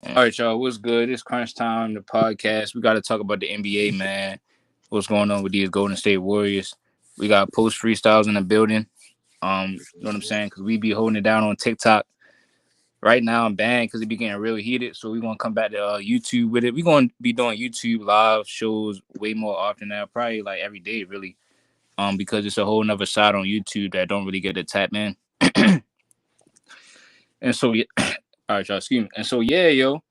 All right, y'all. What's good? It's crunch time. The podcast. We got to talk about the NBA, man. What's going on with these Golden State Warriors? We got post freestyles in the building. You know what I'm saying? Because we be holding it down on TikTok right now. I'm banned because it be getting real heated. So we gonna come back to YouTube with it. We gonna be doing YouTube live shows way more often now. Probably like every day, really. Because it's a whole nother side on YouTube that don't really get to tap in. And so yeah, all right, y'all. Excuse me. And so yeah, yo.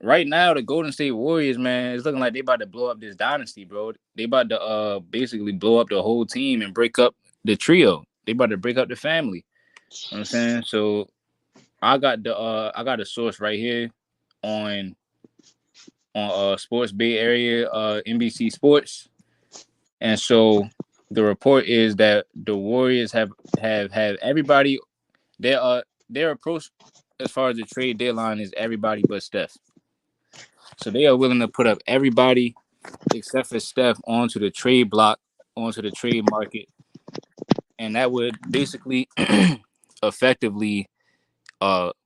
Right now, the Golden State Warriors, man, it's looking like they about to blow up this dynasty, bro. They about to basically blow up the whole team and break up the trio. They about to break up the family. You know what I'm saying? So I got a source right here on Sports Bay Area, NBC Sports. And so the report is that the Warriors have everybody, their approach as far as the trade deadline is everybody but Steph. So they are willing to put up everybody except for Steph onto the trade block, onto the trade market, and that would basically effectively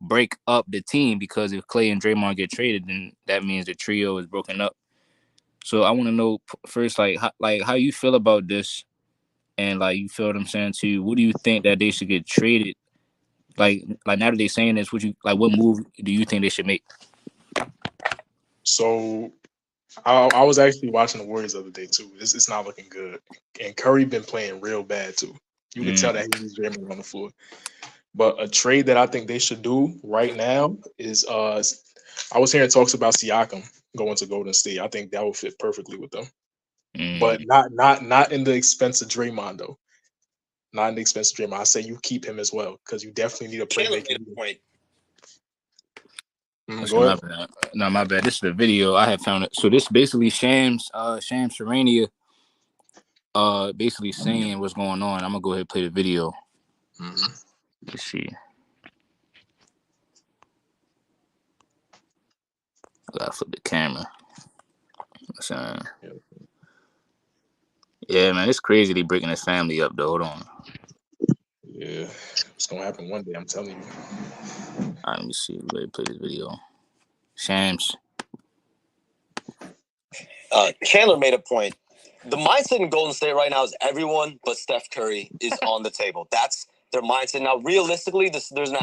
break up the team because if Clay and Draymond get traded, then that means the trio is broken up. So I want to know first, like how you feel about this, and like you feel what I'm saying too. What do you think that they should get traded? Like now that they saying this, would you like what move do you think they should make? So I was actually watching the Warriors the other day too. It's not looking good, and Curry been playing real bad too. You can tell that he's jamming on the floor. But a trade that I think they should do right now is I was hearing talks about Siakam going to Golden State. I think that would fit perfectly with them, but Mm. not in the expense of Draymond though. Not in the expense of Draymond. I say you keep him as well because you definitely need a Chandler playmaker. made a point. Okay, Go my ahead. bad. No, my bad. This is the video I have found it. So this basically Shams Charania basically saying what's going on. I'm gonna go ahead and play the video. Mm-hmm. Let's see. I gotta flip the camera. So, yeah, man, it's crazy they breaking his family up though. Hold on. Yeah, it's gonna happen one day. I'm telling you. All right, let me see. Let me play this video. Shams. Chandler made a point. The mindset in Golden State right now is everyone but Steph Curry is on the table. That's their mindset. Now, realistically, there's an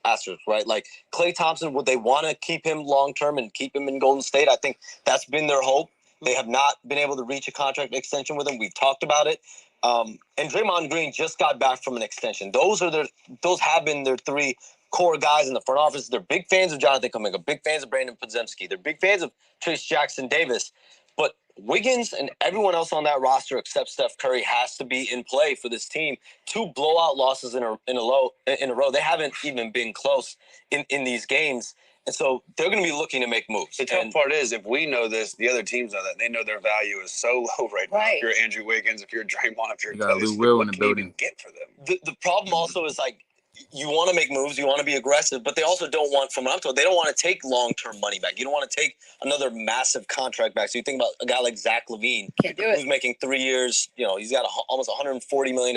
asterisk, right? Like Klay Thompson, would they want to keep him long term and keep him in Golden State? I think that's been their hope. They have not been able to reach a contract extension with him. We've talked about it. And Draymond Green just got back from an extension. Those have been their three core guys in the front office. They're big fans of Jonathan Kuminga, big fans of Brandon Podziemski. They're big fans of Trace Jackson Davis. But Wiggins and everyone else on that roster except Steph Curry has to be in play for this team. 2 blowout losses in a row. They haven't even been close in these games. And so they're going to be looking to make moves. The tough part is if we know this, the other teams know that. They know their value is so low right now. If you're Andrew Wiggins, if you're Draymond, if you're You got Clay, Lou Will in what the can you building. even get for them? The problem also is like you want to make moves, you want to be aggressive, but they also don't want, from what I'm told, they don't want to take long-term money back. You don't want to take another massive contract back. So you think about a guy like Zach LaVine, who's making 3 years, he's got almost $140 million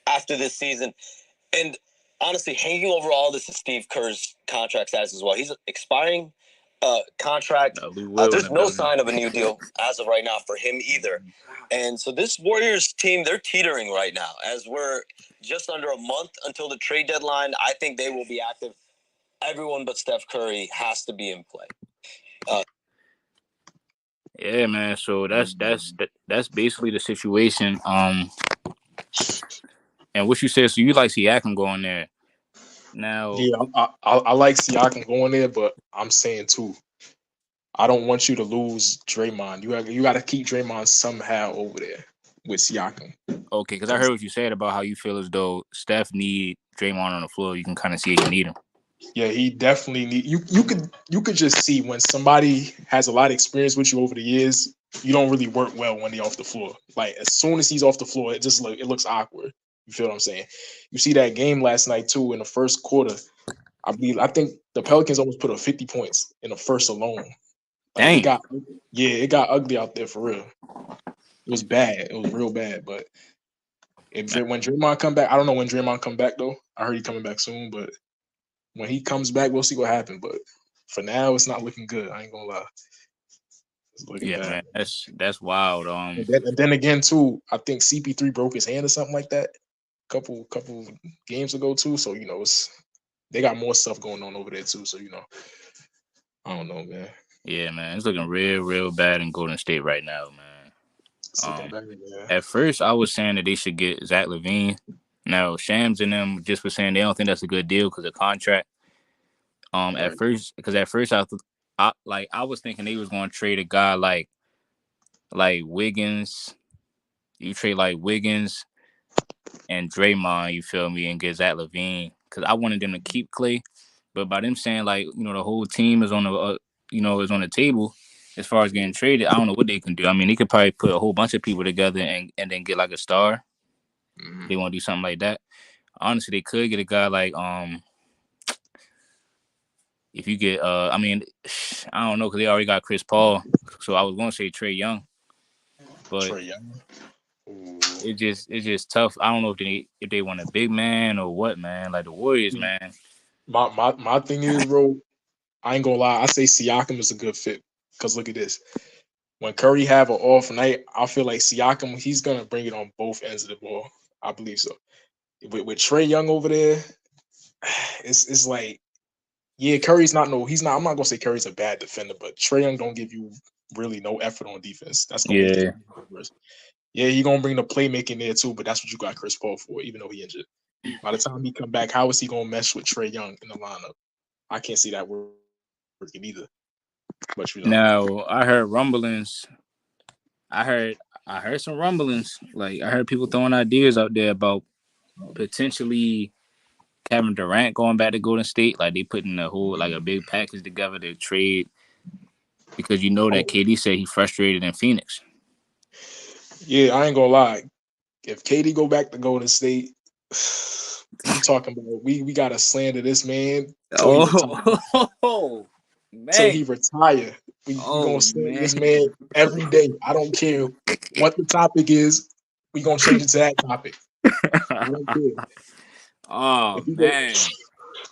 after this season. And honestly, hanging over all this is Steve Kerr's contract status as well. He's expiring contract. There's no sign of a new deal as of right now for him either. And so this Warriors team, they're teetering right now. As we're just under a month until the trade deadline, I think they will be active. Everyone but Steph Curry has to be in play. Yeah, man. So that's basically the situation. And what you said, so you like Siakam going there now? Yeah, I like Siakam going there, but I'm saying too, I don't want you to lose Draymond. You got to keep Draymond somehow over there with Siakam. Okay, because I heard what you said about how you feel as though Steph need Draymond on the floor. You can kind of see you need him. Yeah, he definitely need you. You could just see when somebody has a lot of experience with you over the years, you don't really work well when they're off the floor. Like as soon as he's off the floor, it looks awkward. You feel what I'm saying? You see that game last night too in the first quarter. I think the Pelicans almost put up 50 points in the first alone. Like Dang. it got ugly out there for real. It was bad. It was real bad. But when Draymond come back, I don't know when Draymond come back though. I heard he coming back soon, but when he comes back, we'll see what happens. But for now, it's not looking good. I ain't gonna lie. It's looking Yeah, man, bad. that's wild. And then again, too, I think CP3 broke his hand or something like that. Couple games ago too. So they got more stuff going on over there too. So I don't know, man. Yeah, man, it's looking real bad in Golden State right now, man. It's looking bad, yeah. At first, I was saying that they should get Zach LaVine. Now, Shams and them just were saying they don't think that's a good deal because of contract. Right. At first, I was thinking they was going to trade a guy like Wiggins. You trade like Wiggins and Draymond, you feel me, and get Zach LaVine because I wanted them to keep Clay, but by them saying like the whole team is on the is on the table as far as getting traded, I don't know what they can do. I mean, they could probably put a whole bunch of people together and then get like a star. Mhm. They want to do something like that. Honestly, they could get a guy like if you get I mean I don't know because they already got Chris Paul, so I was going to say Trae Young, but Trae Young. Ooh. it's just tough. I don't know if they want a big man or what, man. Like the Warriors, man. My thing is, bro, I ain't gonna lie. I say Siakam is a good fit because look at this. When Curry have an off night, I feel like Siakam, he's gonna bring it on both ends of the ball. I believe so. With Trae Young over there, it's like, yeah, Curry's not he's not. I'm not gonna say Curry's a bad defender, but Trae Young don't give you really no effort on defense. That's gonna make it worse. Yeah, he gonna bring the playmaking there too, but that's what you got Chris Paul for, even though he injured. By the time he come back, how is he gonna mesh with Trae Young in the lineup? I can't see that working either. But Now I heard rumblings. I heard some rumblings. Like I heard people throwing ideas out there about potentially Kevin Durant going back to Golden State. Like they putting a whole like a big package together to trade because that KD said he frustrated in Phoenix. Yeah, I ain't gonna lie. If KD go back to Golden State, you talking about we gotta slander this man till he retire. Man. Till he retire. We gonna slander this man every day. I don't care what the topic is. We gonna change it to that topic. I don't care. Oh man.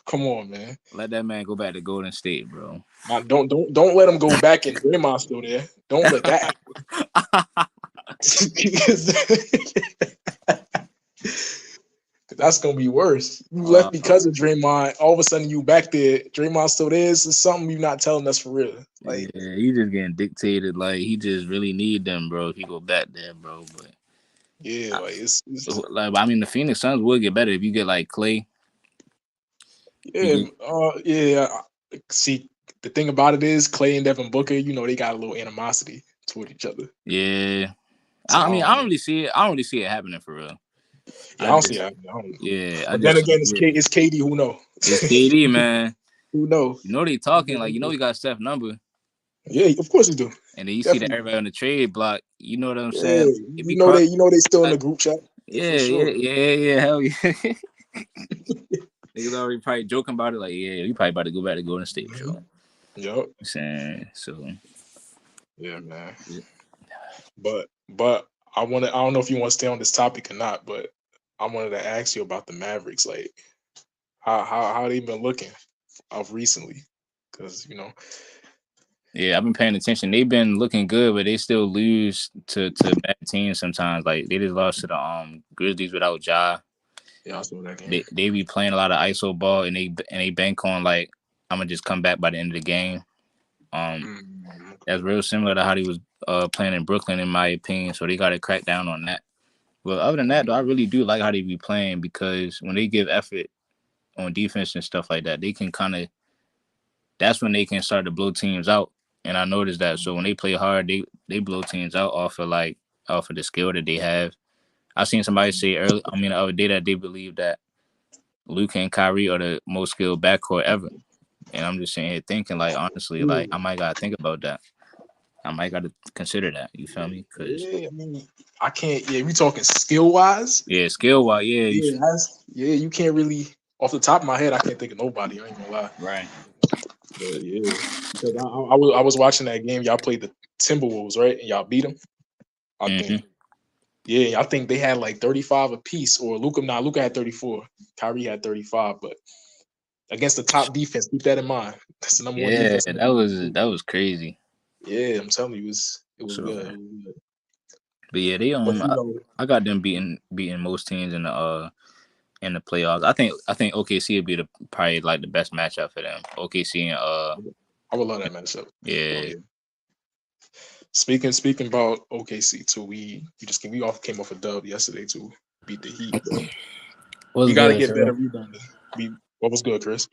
Come on, man. Let that man go back to Golden State, bro. Now, don't let him go back and Draymond's still there. Don't let that happen. That's gonna be worse. You left because of Draymond. All of a sudden, you back there. Draymond still there. It's something you're not telling us for real. Like, yeah, he just getting dictated. Like he just really need them, bro. If he go back there, bro. But yeah, like it's like I mean, the Phoenix Suns would get better if you get like Clay. yeah. See, the thing about it is Clay and Devin Booker. They got a little animosity toward each other. Yeah, so, I mean, I don't really see it. I don't really see it happening for real. Yeah, I don't see it. Yeah, but then again, it's KD. Who knows? It's KD, man. Who knows? They talking like he got Steph number. Yeah, of course he do. And then you see that everybody on the trade block. You know what I'm Yeah, saying? you know they still in the group chat. Yeah, sure. yeah, hell yeah. Niggas already probably joking about it. Like, yeah, you probably about to go back to Golden State, sure. Yep. Saying so. Yeah, man. Yeah. But I don't know if you want to stay on this topic or not, but I wanted to ask you about the Mavericks. Like, how they been looking of recently? Because yeah, I've been paying attention. They've been looking good, but they still lose to bad teams sometimes. Like they just lost to the Grizzlies without Ja. Yeah, I saw that game. They be playing a lot of ISO ball, and they bank on like I'm gonna just come back by the end of the game. That's real similar to how he was playing in Brooklyn, in my opinion. So they got to crack down on that. But other than that, though, I really do like how they be playing because when they give effort on defense and stuff like that, they can that's when they can start to blow teams out. And I noticed that. So when they play hard, they blow teams out off of the skill that they have. I seen somebody say the other day that they believe that Luka and Kyrie are the most skilled backcourt ever. And I'm just sitting here thinking, like, honestly, like, I might got to think about that. I might got to consider that. You feel me? Yeah, I mean, I can't. Yeah, we talking skill wise. Yeah, skill wise. Yeah, you can't really. Off the top of my head, I can't think of nobody. I ain't gonna lie. Right. But yeah, because I was watching that game. Y'all played the Timberwolves, right? And y'all beat them. I think. Yeah, I think they had like 35 apiece, or Luka had 34. Kyrie had 35, but against the top defense. Keep that in mind. That's the number one Yeah, defense. that was crazy. Yeah, I'm telling you, it was So, good. It was good. but yeah, they But you know, I got them beating most teams in the playoffs. I think OKC would be probably like the best matchup for them. OKC and I would love that matchup. yeah. Oh, yeah. Speaking about OKC too, we all came off a dub yesterday too. Beat the Heat. What's We got to good, get sir? better rebounding. What was good, Chris?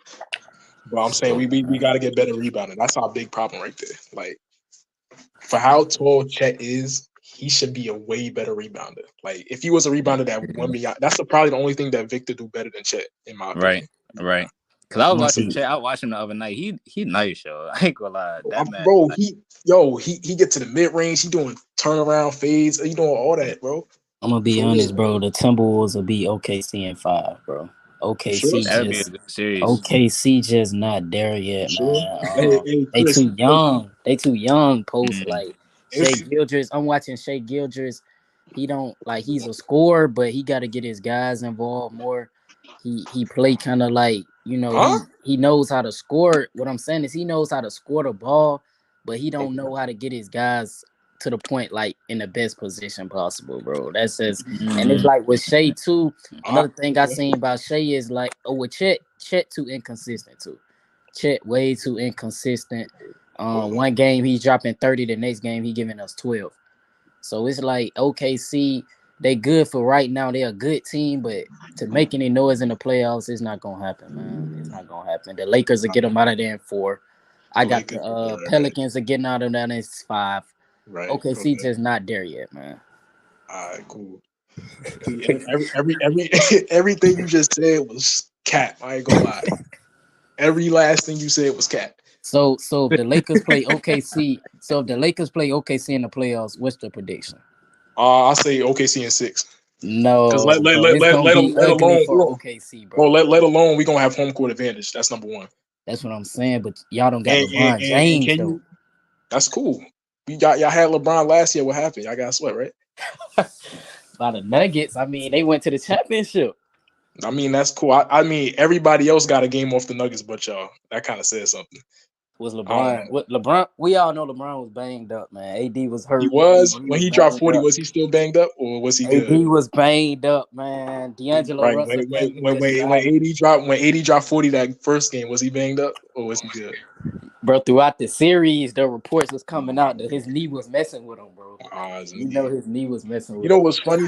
But I'm saying we got to get better rebounding. That's our big problem right there. Like for how tall Chet is, he should be a way better rebounder. Like if he was a rebounder that won me, that's probably the only thing that Victor do better than Chet, in my opinion. Right. Cause I was watching Honestly. Chet. I watched him the other night. He nice, yo. I ain't gonna lie. That man, Bro, he get to the mid range. He doing turnaround fades. He doing all that, bro. I'm gonna be For honest, real. bro. The Timberwolves will be OKC in 5, bro. Sure. that'd be a good series. OKC just not there yet, Sure. man. Hey, They Chris, too young. They too young. Post Mhm. like Shea Gildress. I'm watching Shea Gildress. He don't like he's a scorer, but he got to get his guys involved more. He play kind of like he knows how to score. What I'm saying is he knows how to score the ball, but he don't know how to get his guys to the point like in the best position possible, bro. That's just and it's like with Shea too. Another thing I seen about Shea is like with Chet too inconsistent too. Chet way too inconsistent. One game he's dropping 30, the next game he giving us 12. So it's like OKC, they good for right now. They're a good team, but to make any noise in the playoffs, it's not gonna happen, man. It's not gonna happen. The Lakers will get them out of there in 4. I got the Pelicans are getting out of that in 5. Right. OKC just not there yet, man. All right, cool. Everything you just said was cap. I ain't gonna lie. Every last thing you said was cap. So if the Lakers play OKC, in the playoffs, what's the prediction? I'll say OKC in 6. No, because let alone for OKC, bro. Let alone we gonna have home court advantage. That's number one. That's what I'm saying. But y'all don't got LeBron James though. That's cool. Y'all had LeBron last year. What happened? Y'all got sweat, right? By the Nuggets. I mean, they went to the championship. I mean, that's cool. I mean, everybody else got a game off the Nuggets, but y'all. That kind of says something. Was LeBron? What LeBron? We all know LeBron was banged up, man. AD was hurt. He was when he dropped 40. Was he still banged up, or was he good? AD was banged up, man. D'Angelo Russell. When AD dropped 40 that first game, was he banged up, or was he good? Bro, throughout the series, the reports was coming out that his knee was messing with him, bro. His knee was messing with him. You know what's funny?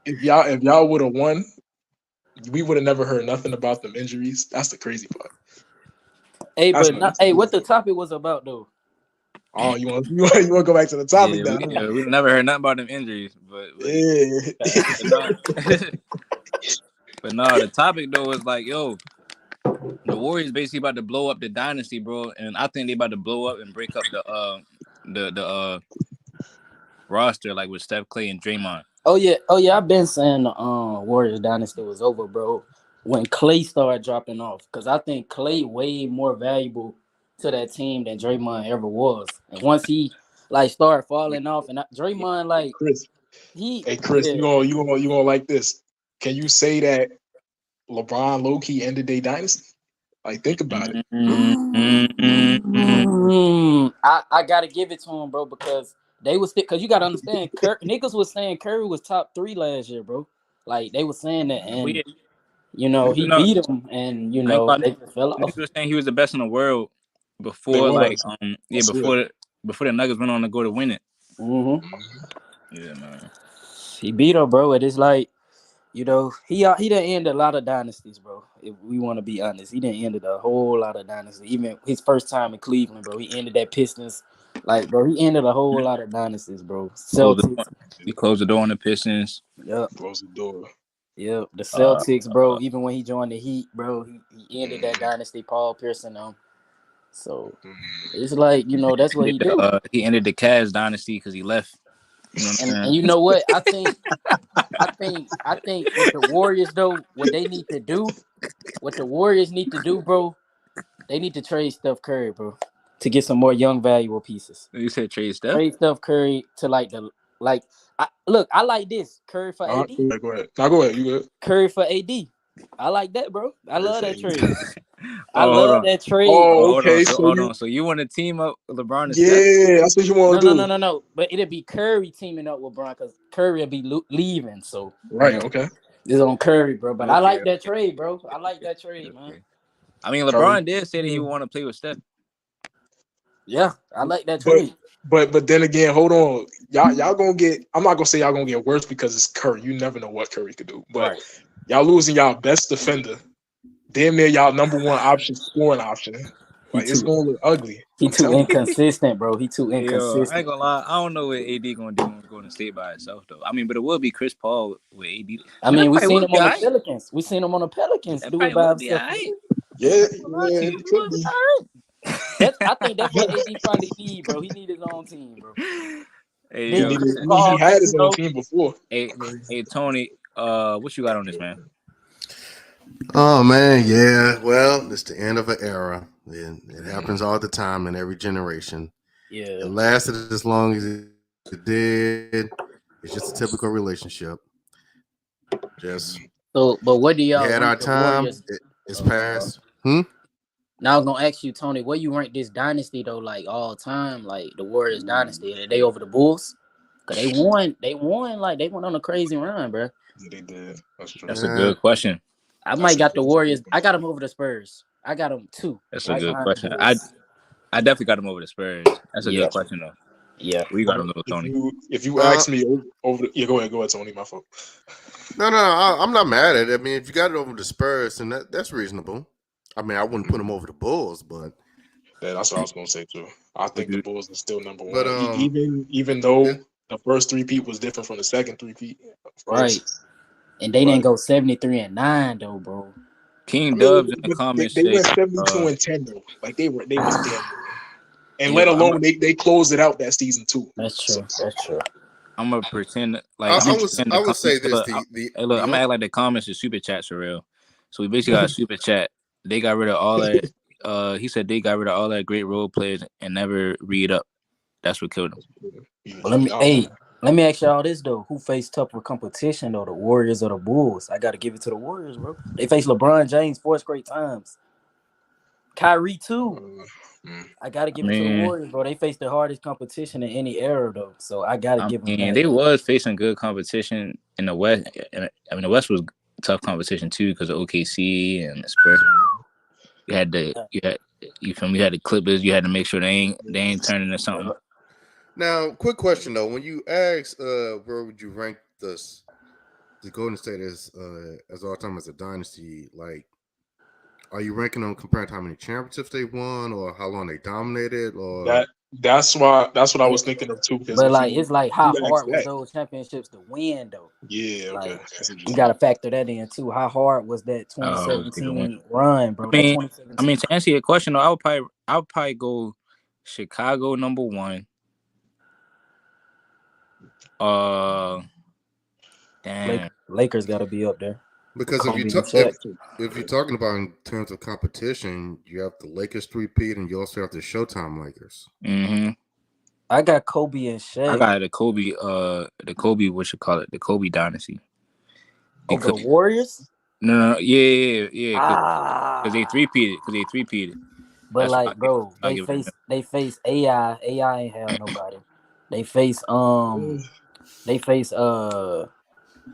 if y'all would have won, we would have never heard nothing about them injuries. That's the crazy part. Hey, what the topic was about though? Oh, you want to go back to the topic now? We never heard nothing about them injuries, but but no, the topic though is like, yo, the Warriors basically about to blow up the dynasty, bro, and I think they about to blow up and break up the roster like with Steph, Clay, and Draymond. Oh yeah, I've been saying the Warriors dynasty was over, bro. When Clay started dropping off, because I think Clay way more valuable to that team than Draymond ever was. And once he started falling off, and Draymond Chris, you gonna like this? Can you say that LeBron low-key ended their dynasty? Like, think about it. I gotta give it to him, bro, because they was because you gotta understand, niggas was saying Curry was top 3 last year, bro. Like they was saying that, and he beat him, and they just fell off. Niggas was saying he was the best in the world before, before the Nuggets went on to go to win it. Mm-hmm. Yeah, man. He beat him, bro. It is like, he done ended a lot of dynasties, bro. If we want to be honest, he done ended a whole lot of dynasties. Even his first time in Cleveland, bro, he ended that Pistons. Like, bro, he ended a whole lot of dynasties, bro. Celtics. He closed the door on the Pistons. Yep. Closed the door. Yep. The Celtics, bro. Even when he joined the Heat, bro, he ended that dynasty. Paul Pierce. So it's like, that's what he do. He ended the Cavs dynasty because he left. And you know what? I think with the Warriors though, what the Warriors need to do, bro, they need to trade Steph Curry, bro, to get some more young valuable pieces. You said trade Steph? Trade Steph Curry to I like this. Curry for AD. Go ahead. Now go ahead. You good? Curry for AD. I like that, bro. I love that trade. I hold love on. that trade. Oh, Hold on. okay. So So hold you, on. So you want to team up with LeBron and Steph? yeah, that's what you want to do. No. But it'd be Curry teaming up with Bron because Curry will be leaving. So Right. Okay. it's on Curry, bro. But I Okay. like that trade, bro. I like that trade, man. Okay. I mean, Curry. LeBron did say that he would want to play with Steph. Yeah, I like that But trade. but then again, hold on. Y'all gonna get. I'm not gonna say y'all gonna get worse because it's Curry. You never know what Curry could do. But Right. y'all losing y'all best defender. Damn near y'all number one option, scoring option. He Like it's too gonna look ugly. he I'm too telling you. inconsistent, bro. He too Yo, I ain't inconsistent. gonna lie. I don't know what AD gonna do when Golden State by itself though. I mean, but it will be Chris Paul with AD. I And that mean, we probably seen will him be on the alright. Pelicans. We seen him on the Pelicans That do it probably by will be himself. alright. Yeah, It it could will be. be alright. I think that's what AD probably need, bro. He need his own team, bro. Hey He Then yo, needed. Chris I mean, he Paul, had his own know, team before. hey, hey Tony, what you got on this, man? Oh man, yeah. Well, it's the end of an era. It happens all the time in every generation. yeah. It lasted as long as it did. It's just a typical relationship. Just So, but what do we y'all had our rank the time. Warriors? It's past. Hmm? Now I'm gonna ask you, Tony, where you rank this dynasty though, like all time, like the Warriors dynasty? Are they over the Bulls? Cause they won, like they went on a crazy run, bro. Yeah, they did. That's true. That's a Yeah. good question. I That's might got the that's a good Warriors. I got question. them over the Spurs. I got them two, That's a right good behind the question. I Bulls. definitely got him over the Spurs. That's a Yeah, good question though. yeah. We got But him, little if Tony. you Uh, ask me over yeah, go ahead, Tony. My fault. no, I'm not mad at it. I mean, if you got it over the Spurs, then that's reasonable. I mean, I wouldn't put them over the Bulls, but Yeah, that's what I was gonna say too. I Would think the you? Bulls are still number but one, even though it, the first three-peat was different from the second three-peat. Of Right. course, And they didn't but go 73-9 though, bro. I King mean, Dubs in the but comments they say, went 72-10 though. Like they was damn near. And let "Yo, alone they closed it out that season too. That's So true. That's true. I'm gonna pretend like I, I'm I gonna was pretend I the would say comments. this Look, I'm gonna act like the comments is super chats for real. So we basically got a super chat. They got rid of all that. He said they got rid of all that great role players and never read up. That's what killed him. But let me ask y'all this though: who faced tougher competition though, the Warriors or the Bulls? I got to give it to the Warriors, bro. They faced LeBron James 4 straight times. Kyrie too. I got to I give it to the mean, Warriors, bro. They faced the hardest competition in any era though, so I got to give them that. they was facing good competition in the West. I mean, the West was tough competition too because of OKC and the Spurs. You feel me? You had the Clippers. You had to make sure they ain't turning into something. Now, quick question though: when you ask, where would you rank the Golden State as all time as a dynasty? Like, are you ranking them compared to how many championships they won, or how long they dominated, or that's what I was thinking of too. Because But if like, you it's like if how you ask hard was that, those championships to win though? yeah, Like, okay, that's you interesting. got to factor that in too. How hard was that Okay, the win. 2017 run, bro? That 2017. To answer your question though, I would probably go Chicago number one. Damn. Lakers got to be up there. because Kobe and Shaq. if you're talking about in terms of competition, you have the Lakers three-peat, and you also have the Showtime Lakers. Mm-hmm. I got Kobe and Shaq. I got the Kobe, what you call it, the Kobe dynasty. Over Because the Warriors. no, yeah, because they Ah, three-peated. but That's why like, bro, I give it to them. they face AI. AI ain't have nobody. They face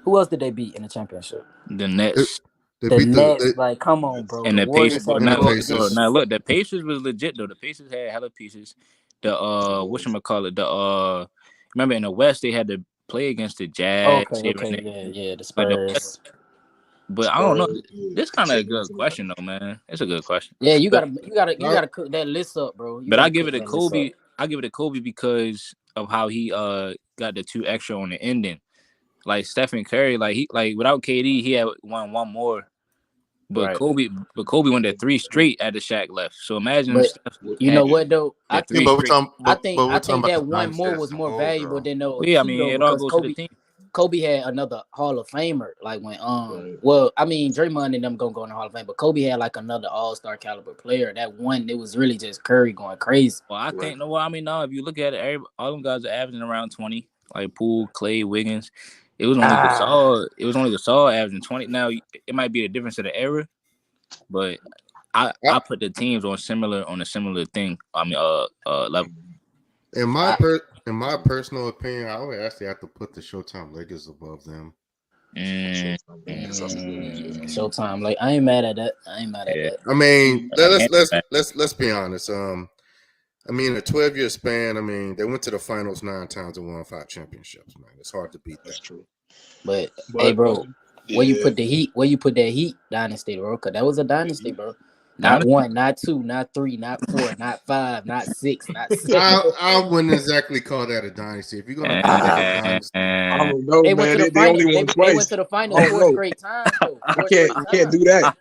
who else did they beat in the championship? The They, Nets they The beat Nets. Like, come on, bro. and The the Pacers. Warriors the But had and to the go up Pacers. against. now look, the Pacers was legit though. The Pacers had hella pieces. The whatchamacallit, remember in the West they had to play against the Jazz. Yeah, the Like the West, Spurs. but I don't know. Spurs, yeah, This kind of a Kings good and all question though, man. It's a good question. Yeah, you But gotta cook that list up, bro. You but I gotta give cook it to that list up. Kobe. I give it to Kobe because of how he got the 2 extra on the ending. Like Stephen Curry, like without KD, he had won one more. But Right. Kobe went to 3 straight at the Shaq left. So imagine if But Steph that. you had know what though? I the Yeah, 3 think but we're straight. talking, I but think we're I talking think about that the one dynasty more as was a more whole, valuable though. than Well, those yeah, I two mean though it all because goes to the team. Kobe had another Hall of Famer. Like when Right. well, I mean Draymond and them gonna go in the Hall of Fame, but Kobe had like another All-Star caliber player. That one, it was really just Curry going crazy. Well, I Right. think no. Well, I mean, no. If you look at it, all them guys are averaging around 20. Like Poole, Clay, Wiggins. It was only Gasol. It was only Gasol averaging 20. Now it might be the difference of the era, but I put the teams on a similar thing. I mean, level. In my personal opinion, I would actually have to put the Showtime Lakers above them. Showtime, like I ain't mad at that. I mean, let's be honest. I mean, a 12-year span. I mean, they went to the finals 9 times and won 5 championships. Man, it's hard to beat that. That's true. But hey, bro, where you put the Heat? Where you put that Heat dynasty, bro? Because that was a dynasty, bro. Not 1, not 2, not 3, not 4, not 5, not 6, not 7. I wouldn't exactly call that a dynasty. If you're gonna call that a dynasty, I don't know, they man. Went to the they only won twice. They went to the finals 4 straight times, though. You can't do that.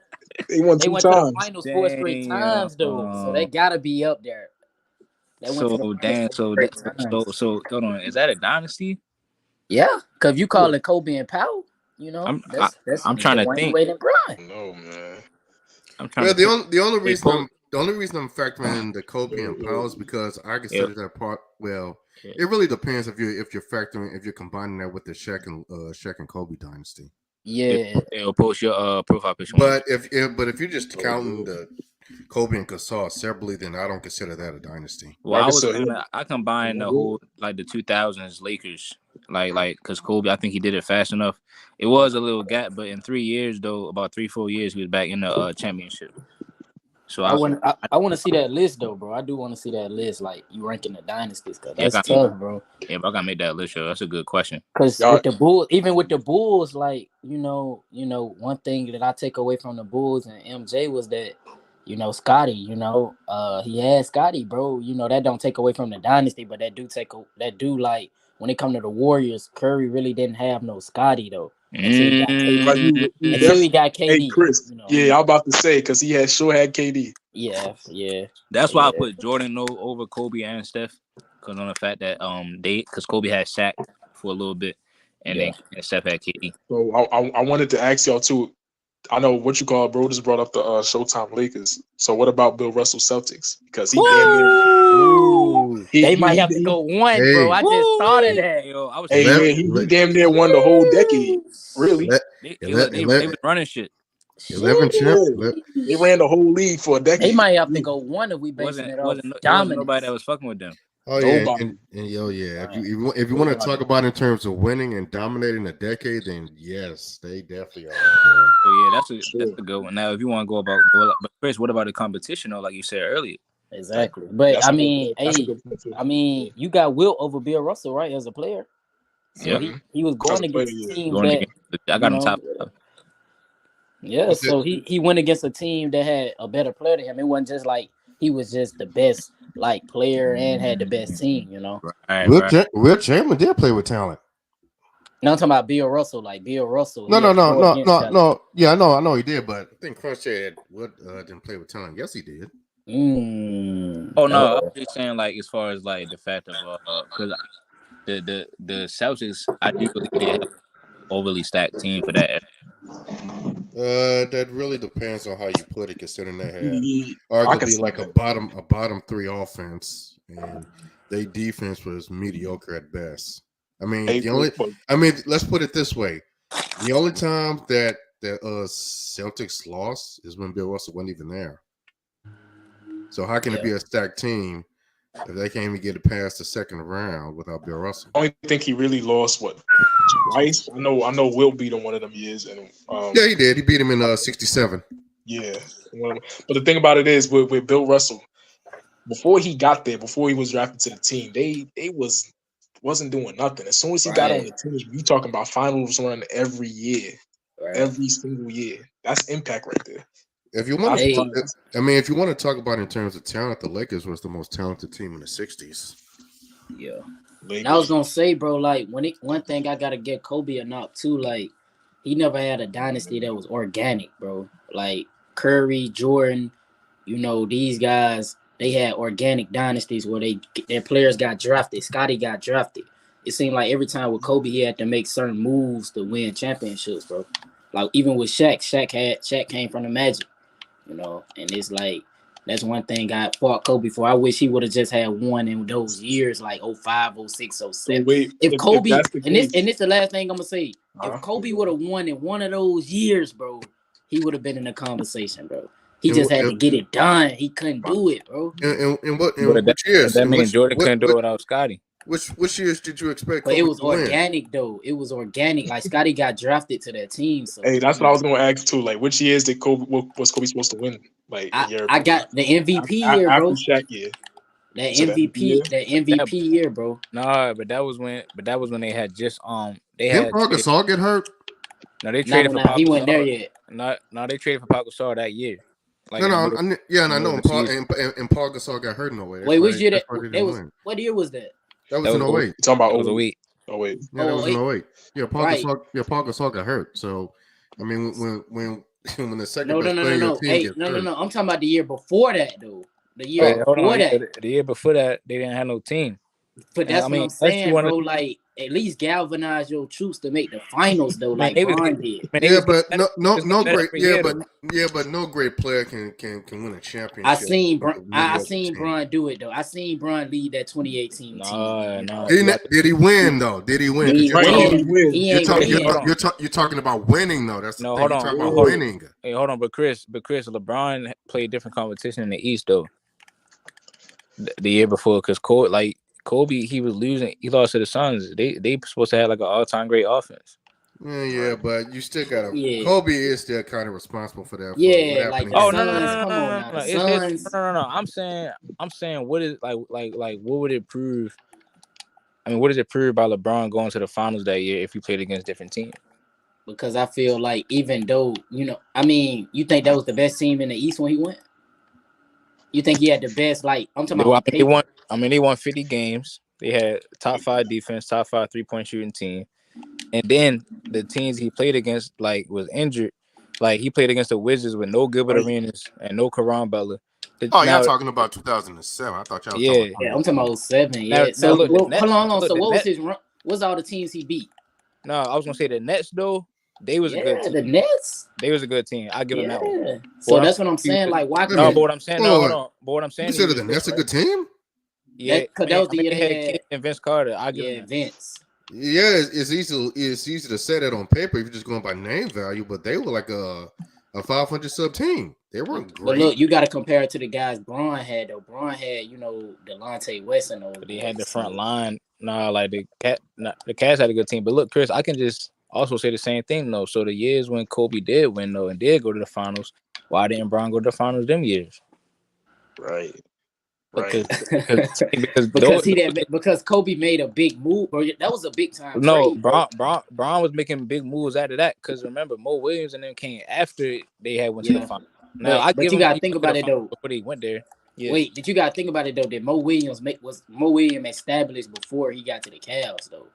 They won 2 times. To the finals 4 straight times, though. So they gotta be up there. So hold on. Is that a dynasty? Yeah, because you call it Kobe and Powell, you know. I'm trying to think. No, man. I'm trying. Well, the only reason I'm factoring in the Kobe and Powell is because I consider that part. Well, it really depends if you're combining that with the Shaq and Kobe dynasty. Yeah, it'll post your profile picture. But if you're just counting the Kobe and Gasol separately, then I don't consider that a dynasty. Well, I combine the whole like the 2000s Lakers, like because Kobe, I think he did it fast enough. It was a little gap, but in 3 years though, about 3-4 years, he was back in the championship. So I want to see that list though, bro. I do want to see that list, like you ranking the dynasties, cause that's tough, bro. Yeah, but I gotta make that list, yo. That's a good question. Cause with the Bulls, even with the Bulls, like you know, one thing that I take away from the Bulls and MJ was that, Scotty, he had Scotty, bro. That don't take away from the dynasty, but that do like when it come to the Warriors, Curry really didn't have no Scotty though. Until he got KD. Hey, Chris. I'm about to say because he had KD. Yeah. That's why I put Jordan over Kobe and Steph, because on the fact that because Kobe had Shaq for a little bit, and then Steph had KD. So I wanted to ask y'all too. I know what you call, bro. Just brought up the Showtime Lakers. So what about Bill Russell Celtics? Because he damn near. They might have to go 1, bro. I just thought of that. Yo, he damn near won the whole decade. Really? They was running shit. 11 champs. They ran the whole league for a decade. They might have to go 1 if we basing it off dominance. Nobody that was fucking with them. Oh yeah, and if you want to talk about in terms of winning and dominating a decade, then yes, they definitely are. Oh yeah, that's a good one. Now, if you want to go about, but Chris, what about the competition though? Like you said earlier. Exactly, but I mean, you got Wilt over Bill Russell, right, as a player. So he was going against teams that I got him top. Yeah, so he went against a team that had a better player than him. It wasn't just like he was just the best like player and had the best team, Will Chamberlain did play with talent. No, I'm talking about Bill Russell. Like Bill Russell. No. Yeah, I know he did, but I think Crunch said didn't play with talent. Yes, he did. Oh no, I'm just saying like as far as like the fact of because the Celtics, I do believe they have an overly stacked team for that. That really depends on how you put it, considering they had arguably like a bottom 3 offense, and their defense was mediocre at best. I mean, let's put it this way: the only time that Celtics lost is when Bill Russell wasn't even there. So how can it be a stacked team if they can't even get it past the second round without Bill Russell? I only think he really lost twice. I know Wilt beat him one of them years, and yeah, he did. He beat him in '67. Yeah, but the thing about it is with Bill Russell, before he got there, before he was drafted to the team, they wasn't doing nothing. As soon as he got on the team, you talking about finals run every year, every single year. That's impact right there. If you want to talk about in terms of talent, the Lakers was the most talented team in the '60s. Yeah. And I was gonna say, bro, like one thing I gotta get Kobe a knock too. Like he never had a dynasty that was organic, bro. Like Curry, Jordan, these guys, they had organic dynasties where their players got drafted. Scotty got drafted. It seemed like every time with Kobe, he had to make certain moves to win championships, bro. Like even with Shaq came from the Magic, and it's like that's one thing I fought Kobe for. I wish he would have just had one in those years, like 05, 06, 07. If Kobe, and this the last thing I'm gonna say, if Kobe would have won in one of those years, bro, he would have been in the conversation, bro. He just had to get it done. He couldn't do it, bro. And what But years? that means Jordan couldn't do it without Scotty. Which years did you expect? But Kobe it was to win? organic though. It was organic. Like Scotty got drafted to that team. So Hey, that's what I was gonna ask too. Like, which years did Kobe was Kobe supposed to win? Like, I got the MVP year, after bro. Shaq year. That So MVP year, bro. Nah, but that was when they had just they Didn't had Paul Gasol get hurt? no, they traded for Pau he wasn't there Gasol. yet. No, they traded for Pau Gasol that year. Like No, in no, the middle- yeah, and I middle know. of the And Paul Gasol got hurt in 08. Wait, which year That's why they didn't win. what year was that? That was in 08. You talking about It was a week. Oh wait. Yeah, that was in 08. Yeah, Paul Right. Gasol got hurt. So, I mean, when the second No. Hey, no. I'm talking about the year before that, though. The year before that. The year before that, they didn't have no team. But that's what I'm saying, bro. Like, at least galvanize your troops to make the finals, though. Like Bron did. Yeah, but no great. Yeah, but no great player can win a championship. I seen Bron do it though. I seen Bron lead that 2018 team. No. Did he win though? Did he win? You're talking about winning though. That's no. The Hold thing. on. You're talking about winning. Hey, hold on. But Chris, LeBron played different competition in the East though. The year before, because Kobe, he was losing. He lost to the Suns. They supposed to have like an all-time great offense. Yeah, but you still gotta. Kobe is still kind of responsible for that. Yeah, like no. No. I'm saying, what is like what would it prove? I mean, what does it prove by LeBron going to the finals that year if he played against different teams? Because I feel like even though you think that was the best team in the East when he went. You think he had the best? Like I'm talking about. They won 50 games. They had top 5 defense, top 5 3-point shooting team, and then the teams he played against was injured. Like he played against the Wizards with no Gilbert Arenas and no Karan Butler. Y'all talking about 2007? I thought y'all. Yeah, I'm talking about 07. Yeah. So hold on. So what was his run? What's all the teams he beat? No, I was gonna say the Nets though. They was a good team. The Nets. They was a good team. I give them that one. So that's what I'm saying. Like, why? No, but what I'm saying. No, hold on. But what I'm saying. You said the Nets a good team. Yeah, because that was the year they had and Vince Carter. I give them Vince. Yeah, it's easy to say that on paper if you're just going by name value, but they were like a 500 sub team. They weren't great. But look, you got to compare it to the guys Bron had though. Bron had Delonte West and those. But they had the front line. The Cats had a good team. But look, Chris, I can just also say the same thing though. So the years when Kobe did win though and did go to the finals, why didn't Bron go to the finals them years? Right. Because Kobe made a big move, or that was a big time. No, Bron was making big moves after that. Because remember, Mo Williams and them came after they had went to the finals. Now, but you gotta think about it though. Before they went there. Yeah. Wait, did you gotta think about it though? That Mo Williams established before he got to the Cavs though?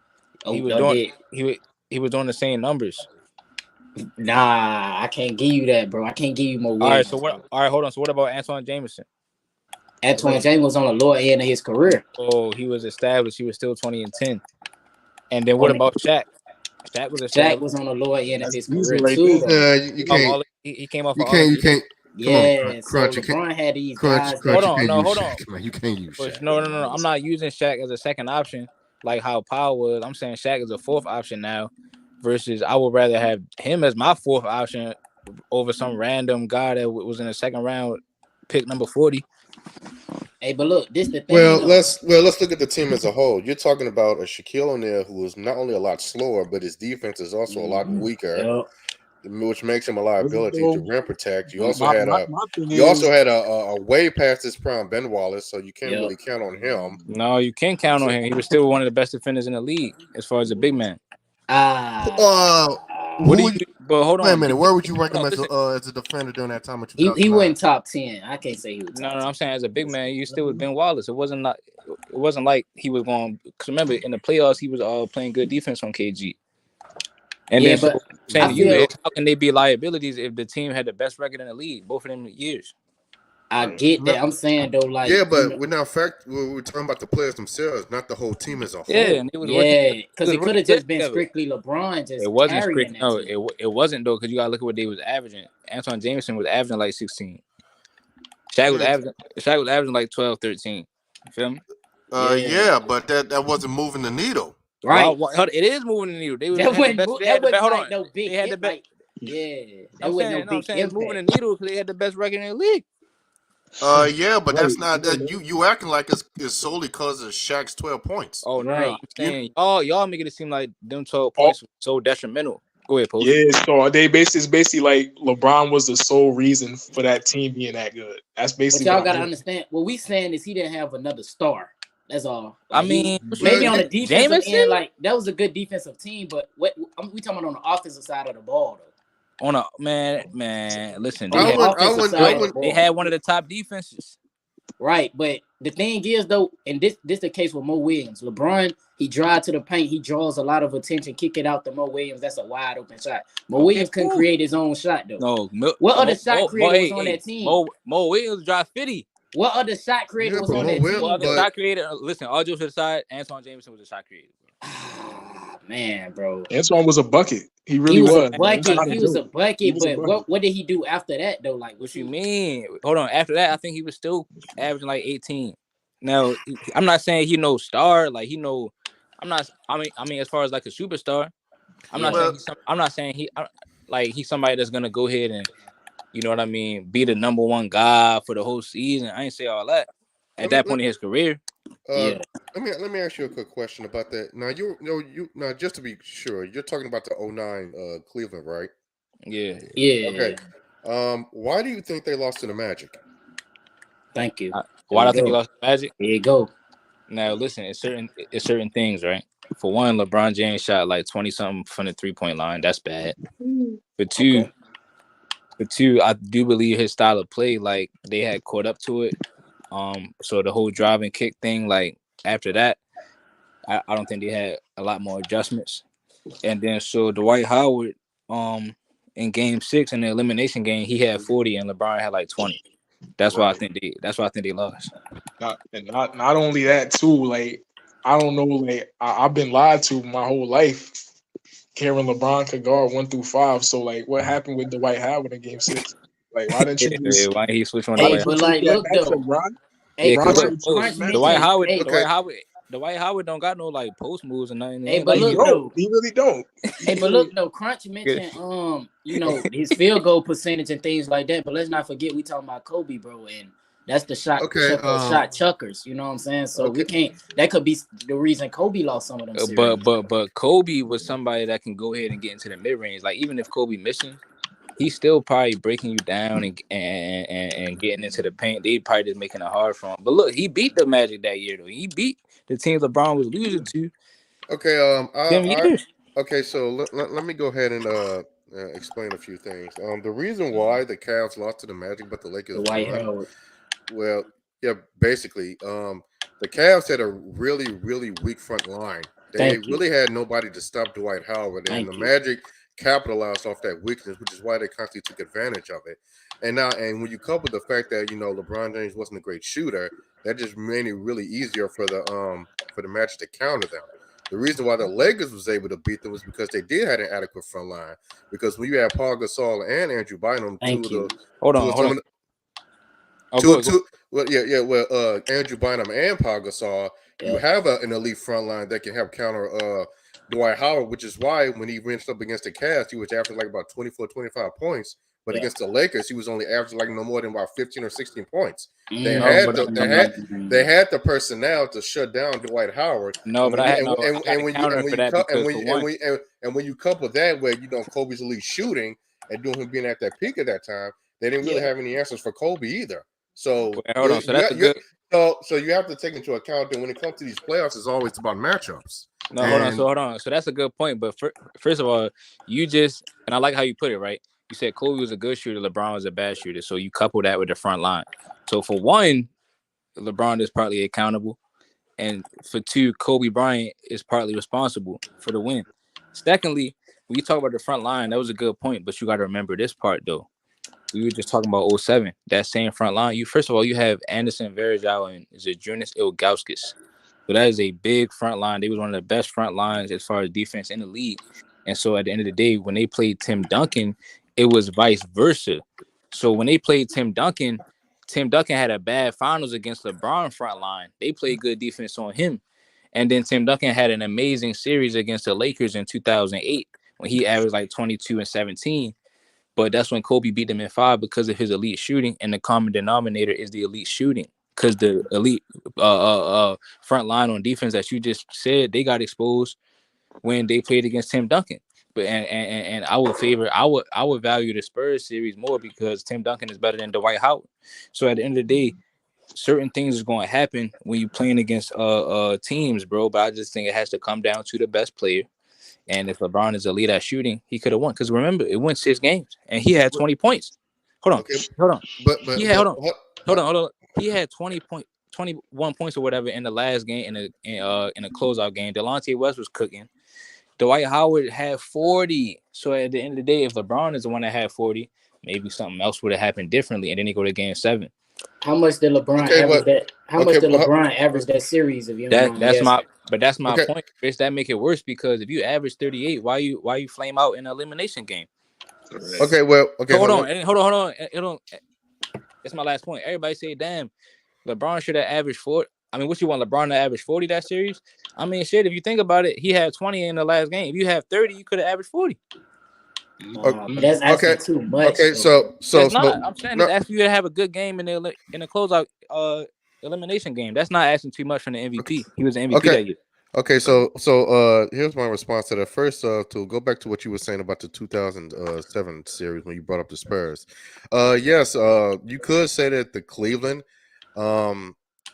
He was doing the same numbers. Nah, I can't give you that, bro. I can't give you Mo Williams. All right, hold on. So what about Antoine Jameson? Antoine Jameson was on the lower end of his career. Oh, he was established. He was still 20-10. And then what about Shaq? Shaq was on the lower end of his career too. You can't. He came off. You can't. Yeah, so LeBron had these guys. Hold on. You can't use Shaq. No. I'm not using Shaq as a second option like how Powell was. I'm saying Shaq is a fourth option now. Versus, I would rather have him as my fourth option over some random guy that was in the second round, pick number 40. Hey, but look, this the thing. Let's look at the team as a whole. You're talking about a Shaquille O'Neal who is not only a lot slower, but his defense is also a lot weaker, which makes him a liability to rim protect. You also had a way past his prime Ben Wallace, so you can't really count on him. No, you can't count on him. He was still one of the best defenders in the league as far as a big man. But hold on. Wait a minute. Where would you rank him as a defender during that time? He went top 10. I can't say he was. No. I'm saying as a big man, you still with Ben Wallace. It wasn't like he was going. Because remember, in the playoffs, he was playing good defense on KG. And how can they be liabilities if the team had the best record in the league both of them years? I get that. I'm saying though, like but we're talking about the players themselves, not the whole team as a whole. Yeah, because it could have just been strictly LeBron. It wasn't strictly. No, it wasn't though, because you gotta look at what they was averaging. Antoine Jameson was averaging like 16. Shaq was averaging like 12, 13. You feel me? But that wasn't moving the needle. Right. It is moving the needle. They was no big. They had the best. Yeah, that I'm wasn't saying, no no, I'm big saying it's moving the impact. needle because they had the best record in the league. Yeah, but Right. that's not that you acting like it's solely because of Shaq's 12 points. Oh no, Right. I'm saying y'all making it seem like them 12 Oh, points were so detrimental. Go ahead, Post. yeah, so it's basically like LeBron was the sole reason for that team being that good. That's But basically y'all what I'm gotta hearing. understand. What we saying is he didn't have another star. That's all. I Like he mean, what you But maybe mean, on the defensive Jameson? end, like that was a good defensive team. But we talking about on the offensive side of the ball though. On a man, listen, On I the offensive I side of the wouldn't. they ball. had one of the top defenses. Right, but the thing is though, and this the case with Mo Williams. LeBron, he drives to the paint, he draws a lot of attention, kick it out to Mo Williams. That's a wide open shot. Mo Okay, Williams couldn't cool. create his own shot though. No, What other shot creator was on that team? Mo Williams dropped 50. What other shot creator Yeah, was but on Mo that Will, What team other though? but shot creator? Listen, all jokes aside, Antoine Jameson was a shot creator. Ah, man, bro. Antoine was a bucket. He He really was a was, man. It's bucket. not a He was joke. a He bucket. was a But bucket. what did he do after that though? Like What you mean? Hold on. After that, I think he was still averaging like 18. Now, Ah, I'm not saying he no star. Like he know. I'm not. I mean, as far as like a superstar, I'm not yeah. saying well, he's. I'm not saying like he's somebody that's gonna go ahead and you know what I mean, be the number one guy for the whole season. I ain't say all that at let me that point in his career. uh Yeah. let me ask you a quick question about that. Now you now just to be sure, you're talking about the '09 Cleveland, right? Yeah. Yeah. Okay. Why do you think they lost to the Magic? Thank you. There Why do we I think he go. lost the Magic? Here you go. Now listen, it's certain things, right? For one, LeBron James shot like 20 something from the 3-point line. That's bad. For two, Okay. I do believe his style of play, like they had caught up to it. So the whole drive and kick thing, like after that, I don't think they had a lot more adjustments. And then so Dwight Howard, in game 6 in the elimination game, he had 40 and LeBron had like 20. That's why I Right. think they lost. Not only that too. Like I don't know. Like I've been lied to my whole life. Karen LeBron could guard 1 through 5. So like, what happened with Dwight Howard in Game 6? Like, why didn't you Yeah, just why he switch on why Hey, Dwight didn't you but Howard? take like, that look matchup, though. Ron? Hey, Yeah, Ron cause look. should look, have took that Crunch Dwight matchup. mentioned. Howard, Hey, Okay. Dwight Howard don't got no like post moves or nothing. hey, Man. but Like He look he, don't. though. He really don't. Hey, but look though. Crunch mentioned his field goal percentage and things like that. But let's not forget we talking about Kobe, bro, and that's the Okay. shot chuckers. You know what I'm saying? So we Okay. can't. That could be the reason Kobe lost some of them series. but Kobe was somebody that can go ahead and get into the mid range. Like even if Kobe missing, he's still probably breaking you down and getting into the paint. They probably just making it hard for him. But look, he beat the Magic that year though. He beat the team LeBron was losing to Okay. them years. Okay. So let me go ahead and explain a few things. The reason why the Cavs lost to the Magic, but the Lakers Dwight won. Howard. Well, yeah, basically, the Cavs had a really, really weak front line. They Thank you. really had nobody to stop Dwight Howard, and the Thank you. Magic capitalized off that weakness, which is why they constantly took advantage of it. And when you couple the fact that LeBron James wasn't a great shooter, that just made it really easier for the Magic to counter them. The reason why the Lakers was able to beat them was because they did have an adequate front line. Because when you have Paul Gasol and Andrew Bynum, Thank you. Hold two of some on. of the, Oh, two, go. two, well, yeah. Well, Andrew Bynum and Paul Gasol, you Yeah. have an elite front line that can help counter Dwight Howard, which is why when he went up against the Cavs, he was averaging like about 24, 25 points. But Yeah. against the Lakers, he was only averaging like no more than about 15 or 16 points. They No, had but they had the personnel to shut down Dwight Howard. no, And but when I you had and, no. and, I got and a when you counter and when for you that cut and because when for you, one, and when you couple that with Kobe's elite shooting and doing him being at that peak at that time, they didn't really Yeah. have any answers for Kobe either. So wait, hold on. So that's a you good. so you have to take into account that when it comes to these playoffs, it's always about matchups. No, And hold on. So that's a good point. But first of all, you just and I like how you put it, right? You said Kobe was a good shooter, LeBron was a bad shooter. So you couple that with the front line. So for one, LeBron is partly accountable, and for two, Kobe Bryant is partly responsible for the win. Secondly, when you talk about the front line, that was a good point, but you got to remember this part though. We were just talking about 07. That same front line. You first of all, you have Anderson Varejao and Zydrunas Ilgauskas. So that is a big front line. They was one of the best front lines as far as defense in the league. And so at the end of the day, when they played Tim Duncan, it was vice versa. So when they played Tim Duncan had a bad finals against LeBron front line. They played good defense on him. And then Tim Duncan had an amazing series against the Lakers in 2008 when he averaged like 22 and 17. But that's when Kobe beat them in 5 because of his elite shooting, and the common denominator is the elite shooting. Because the elite front line on defense that you just said, they got exposed when they played against Tim Duncan. But and I would value the Spurs series more because Tim Duncan is better than Dwight Howard. So at the end of the day, certain things is going to happen when you playing against teams, bro. But I just think it has to come down to the best player. And if LeBron is elite at shooting, he could have won. Because remember, it went 6 games, and he had 20 points. Hold on. Hold on. He had 21 points or whatever in the last game in a closeout game. Delonte West was cooking. Dwight Howard had 40. So at the end of the day, if LeBron is the one that had 40, maybe something else would have happened differently, and then he go to game 7. How much did LeBron average that? How much did LeBron average that series? If you that's my point, Chris. That make it worse because if you average 38, why you flame out in an elimination game? Hold on. That's my last point. Everybody say, damn, LeBron should have averaged 40. I mean, what you want LeBron to average 40 that series? I mean, shit, if you think about it, he had 20 in the last game. If you have 30, you could have averaged 40. But that's asking too much. Okay, so I'm saying it's asking you to have a good game in the closeout elimination game. That's not asking too much from the MVP. He was the MVP that year. Okay, so here's my response to that. First, to go back to what you were saying about the 2007 series when you brought up the Spurs. Yes, you could say that the Cleveland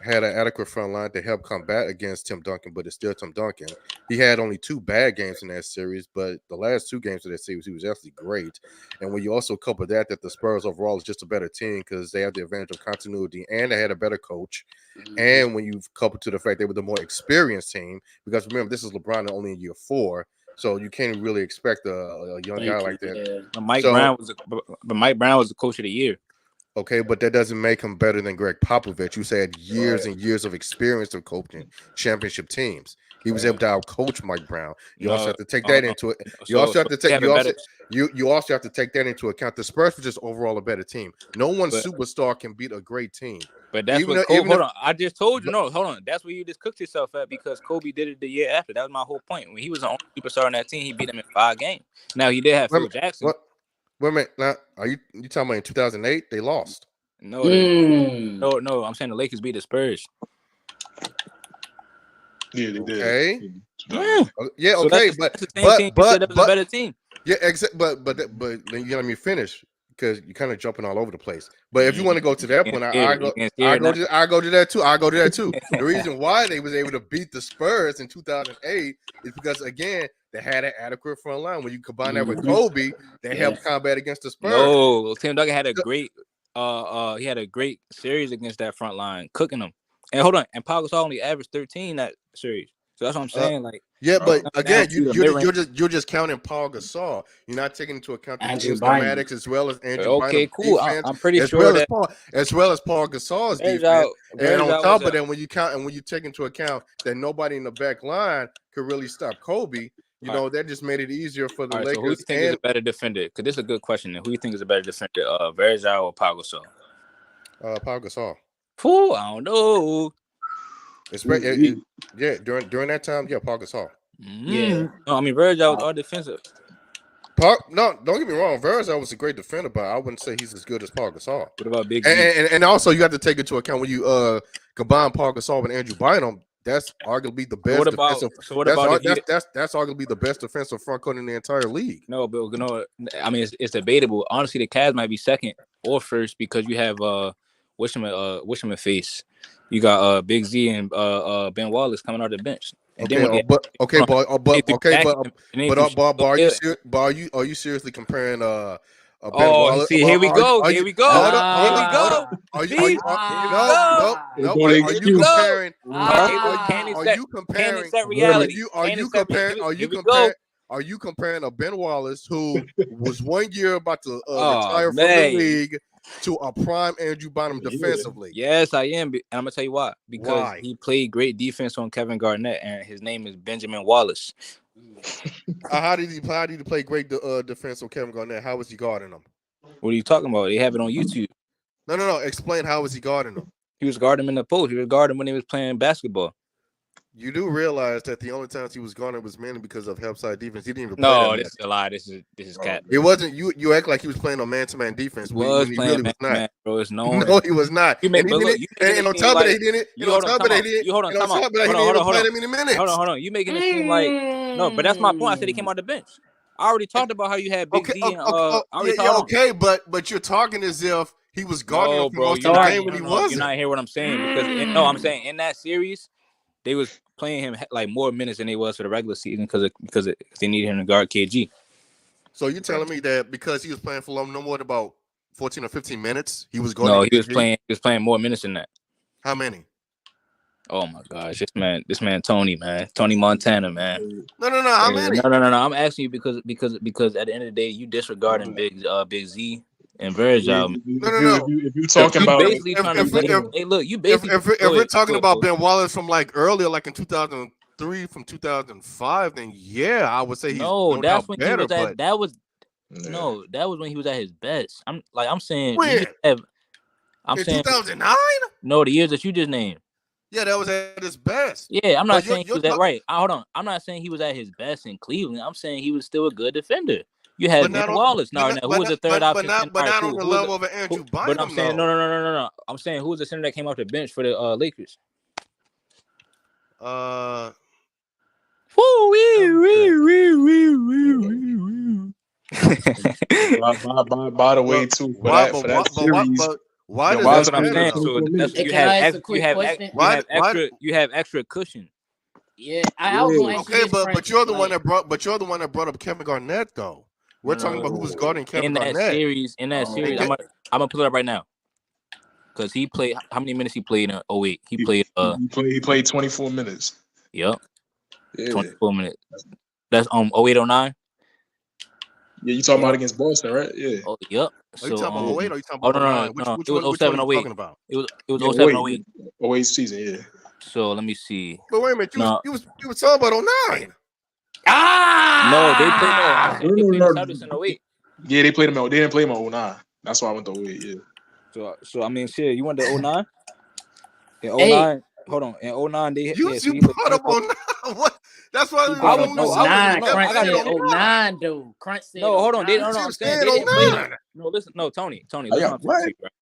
had an adequate front line to help combat against Tim Duncan, but it's still Tim Duncan. He had only 2 bad games in that series, but the last 2 games of that series, he was actually great. And when you also couple that the Spurs overall is just a better team because they have the advantage of continuity and they had a better coach. Mm-hmm. And when you couple to the fact they were the more experienced team, because remember, this is LeBron only in year 4, so you can't really expect a young guy like that. Yeah. But Mike Brown was the coach of the year. Okay, but that doesn't make him better than Greg Popovich, who said years and years of experience of coaching championship teams. He was able to out-coach Mike Brown. You also have to take that into it. You also have to take that into account. The Spurs were just overall a better team. No one superstar can beat a great team. But that's hold on. I just told you. No, hold on. That's where you just cooked yourself at because Kobe did it the year after. That was my whole point. When he was the only superstar on that team, he beat him in 5 games. Now he did have Phil Jackson. Wait a minute. Now, are you talking about in 2008? They lost. No. I'm saying the Lakers beat the Spurs. Yeah, they did. Okay. Yeah. So okay, but that was a better team. Yeah, but then you let me finish because you're kind of jumping all over the place. But if you want to go to that point, I go to that too. The reason why they was able to beat the Spurs in 2008 is because again they had an adequate front line. When you combine that with Kobe, they helped combat against the Spurs. No, Tim Duncan had a great he had a great series against that front line, cooking them. And hold on, and Pau Gasol only averaged 13 that series. So that's what I'm saying. But again, you're just counting Pau Gasol. You're not taking into account the schematics as well as Andrew. Okay, cool. I'm pretty sure as well as Pau Gasol's defense. And on top of that, when you take into account that nobody in the back line could really stop Kobe, that just made it easier for the Lakers. So who do you think is a better defender? Because this is a good question. Who do you think is a better defender, Virgil or Pau Gasol? Pau Gasol. Fool, I don't know. During that time, Pau Gasol. Yeah. No, I mean Virgil was defensive. No, don't get me wrong. Virgil was a great defender, but I wouldn't say he's as good as Pau Gasol. What about Big Z? And also you have to take into account when you combine Pau Gasol with Andrew Bynum. That's arguably the best. That's arguably the best defensive front court in the entire league. No, but I mean it's debatable. Honestly, the Cavs might be second or first because you have Wishman face. You got Big Z and Ben Wallace coming out of the bench. And are you seriously comparing Ben Wallace? See, here we go. Are you comparing a Ben Wallace who was 1 year about to retire from the league to a prime Andrew Bynum defensively? Yes, I am. And I'm going to tell you why. Because he played great defense on Kevin Garnett, and his name is Benjamin Wallace. How did he play great defense on Kevin Garnett? How was he guarding him? What are you talking about? They have it on YouTube. No. Explain how was he guarding him? He was guarding him in the post. He was guarding him when he was playing basketball. You do realize that the only times he was gone, it was mainly because of help side defense. He didn't even play No, that this much. is a lie. This is cap. It wasn't you act like he was playing on man-to-man defense He when was he playing really was not. man, bro. It's known. No, he was not. You make, And he but look, didn't. you making And it on seem top of like that, he didn't. you And on top of that, he didn't. You hold on, And on time top out. of that, he Hold on, didn't hold even on, hold play on. that many minutes. Hold on. You making it seem like no, but that's my point. I said he came out the bench. I already talked about how you had Big Z and Okay, but you're talking as if he was guarding him for bro, most of the game when he wasn't. You're not hearing what I'm saying because no, I'm saying in that series they was playing him like more minutes than they was for the regular season because they needed him to guard KG. So you're telling me that because he was playing for them no more than about 14 or 15 minutes, he was guarding? No, he was playing more minutes than that. How many? Oh my gosh, this man Tony Montana, man. No. How many? No. I'm asking you because at the end of the day, you disregarding Big Z and Virgil. No. If you talking about basically trying to hey, look, you basically if we're talking about Ben Wallace from like earlier, like in 2003, from 2005, then yeah, I would say he's no that's doubt when better. He was at, but that was that was when he was at his best. I'm saying when? I'm in saying 2009. No, the years that you just named. Yeah, that was at his best. Yeah, I'm not saying he was at right. Hold on, I'm not saying he was at his best in Cleveland. I'm saying he was still a good defender. You had Ben Wallace. Who was the third option? But not on the level of an Andrew Bynum. But I'm saying no. I'm saying who was the center that came off the bench for the Lakers? By the way, too. Why that's what I'm saying. So you have extra cushion. Yeah, I was going to ask you this, but you're the one that brought up Kevin Garnett though. We're talking about who was guarding Kevin Garnett. In that series, I'm gonna pull it up right now. Because he played how many minutes he played in 08? He played 24 minutes. Yep. Yeah. 24 minutes. That's 08, 09? Yeah, you talking about against Boston, right? Yeah. Oh, yep. Are you talking about 08 or you talking about 09? No. It was 07, 08. It was 07, 08. 08 season, yeah. So let me see. But wait a minute, you was talking about 09. No, they played the Celtics in 08. Yeah, they played him. They didn't play him in 09. That's why I went to 08. Yeah. So I mean, shit. You went to 09? In 09, hold on. In 09, they you brought up 09. What? That's why I was 09. Crunch said 09, dude. Crunch said no, hold on. I'm saying they didn't play them. No, listen. No, Tony. Listen,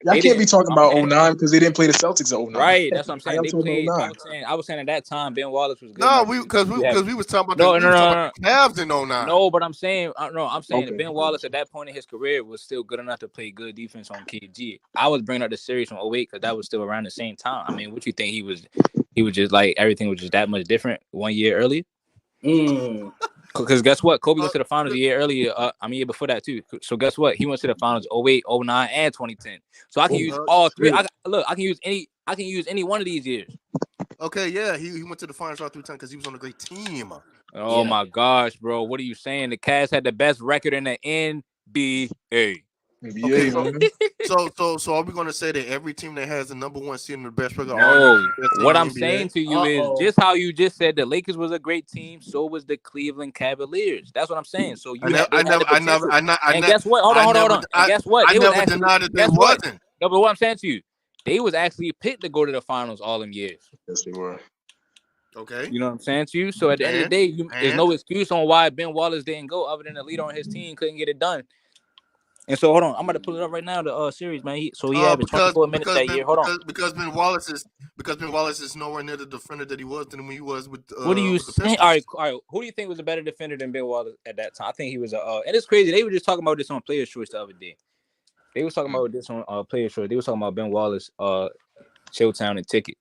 y'all can't be talking about 09 because they didn't play the Celtics in 09. Right. That's what I'm saying. They played. I was saying at that time, Ben Wallace was good. No, because we was talking about the Cavs in 09. No, but I'm saying that Ben Wallace at that point in his career was still good enough to play good defense on KG. I was bringing up the series from 08 because that was still around the same time. I mean, what you think he was just like everything was just that much different 1 year earlier? Because guess what? Kobe went to the finals a year earlier. Year before that too. So guess what? He went to the finals 08, 09, and 2010. So I can use all three. I can use any one of these years. Okay, yeah, he went to the finals all 3 times because he was on a great team. Oh my gosh, bro! What are you saying? The Cavs had the best record in the NBA. Okay, so are we going to say that every team that has the number 1 seed in the best record? No, what I'm saying to you is just how you just said the Lakers was a great team, so was the Cleveland Cavaliers. That's what I'm saying. So and guess what? Hold on. And guess what? I never denied that they wasn't. No, but what I'm saying to you, they was actually picked to go to the finals all them years. Yes, they were. Okay. You know what I'm saying to you? So at the end of the day, there's no excuse on why Ben Wallace didn't go other than the leader on his team couldn't get it done. And so hold on, I'm about to pull it up right now. The series, man. He averaged 24 minutes that year. Hold on, because Ben Wallace is nowhere near the defender that he was than when he was with. What do you think? All right. Who do you think was a better defender than Ben Wallace at that time? I think he was and it's crazy. They were just talking about this on Players' Choice the other day. They was talking about this on Players' Choice. They was talking about Ben Wallace, Chilltown, and Ticket.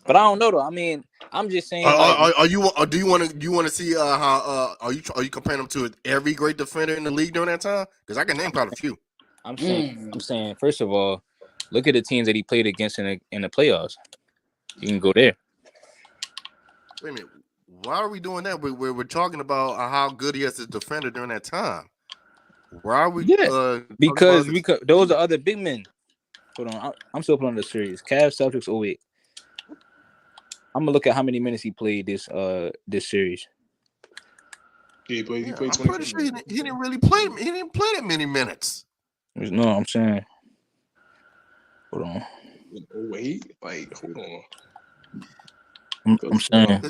But I don't know though. I mean, I'm just saying. Do you want to see how are you comparing them to every great defender in the league during that time? Because I can name quite a few. I'm saying. First of all, look at the teams that he played against in the playoffs. You can go there. Wait a minute. Why are we doing that? We're talking about how good he is as a defender during that time. Why are we? Because those are other big men. Hold on, I'm still playing the series. Cavs, Celtics, 08. I'm gonna look at how many minutes he played this series. He played. I'm pretty sure he didn't really play. He didn't play that many minutes. No, I'm saying. Hold on. Wait, like hold on. I'm saying.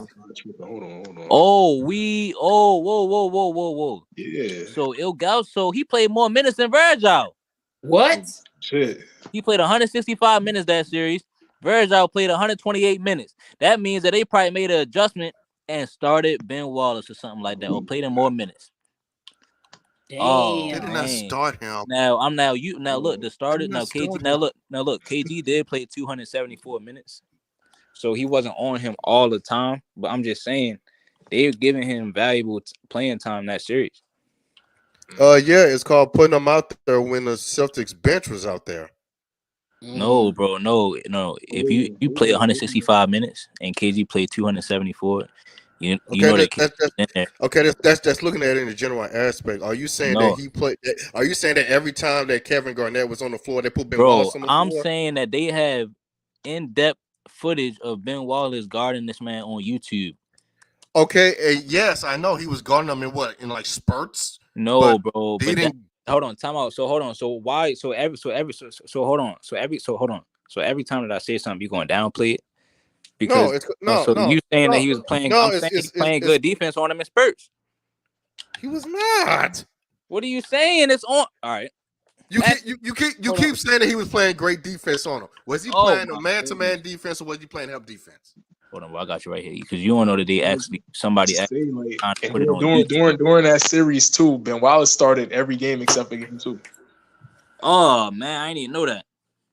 Hold on. Whoa. Yeah. So so he played more minutes than Virgil. What? Shit. He played 165 minutes that series. Virgil played 128 minutes. That means that they probably made an adjustment and started Ben Wallace or something like that, or played him more minutes. Damn. Oh, They did not start him. Now look, the starter now KG look KG did play 274 minutes. So he wasn't on him all the time, but I'm just saying they're giving him valuable playing time that series. Yeah, it's called putting them out there when the Celtics bench was out there. No, bro, no. If you play 165 minutes and KG played 274, you know that that's looking at it in the general aspect. Are you saying that he played? Are you saying that every time that Kevin Garnett was on the floor, they put Ben Wallace on the floor? I'm saying that they have in-depth footage of Ben Wallace guarding this man on YouTube. Okay, yes, I know he was guarding them in like spurts. No, bro, but hold on, time out. So hold on. So why? So every time that I say something, you going to downplay it? Because you saying that he was playing? I'm saying he's playing good defense on him in spurts. He was not. What are you saying? It's on. All right. You keep saying that he was playing great defense on him. Was he playing a man-to-man defense or was he playing help defense? Hold on, bro, I got you right here because you don't know that they actually somebody actually put it on during that series too. Ben Wallace started every game except for game 2. Oh man, I didn't even know that.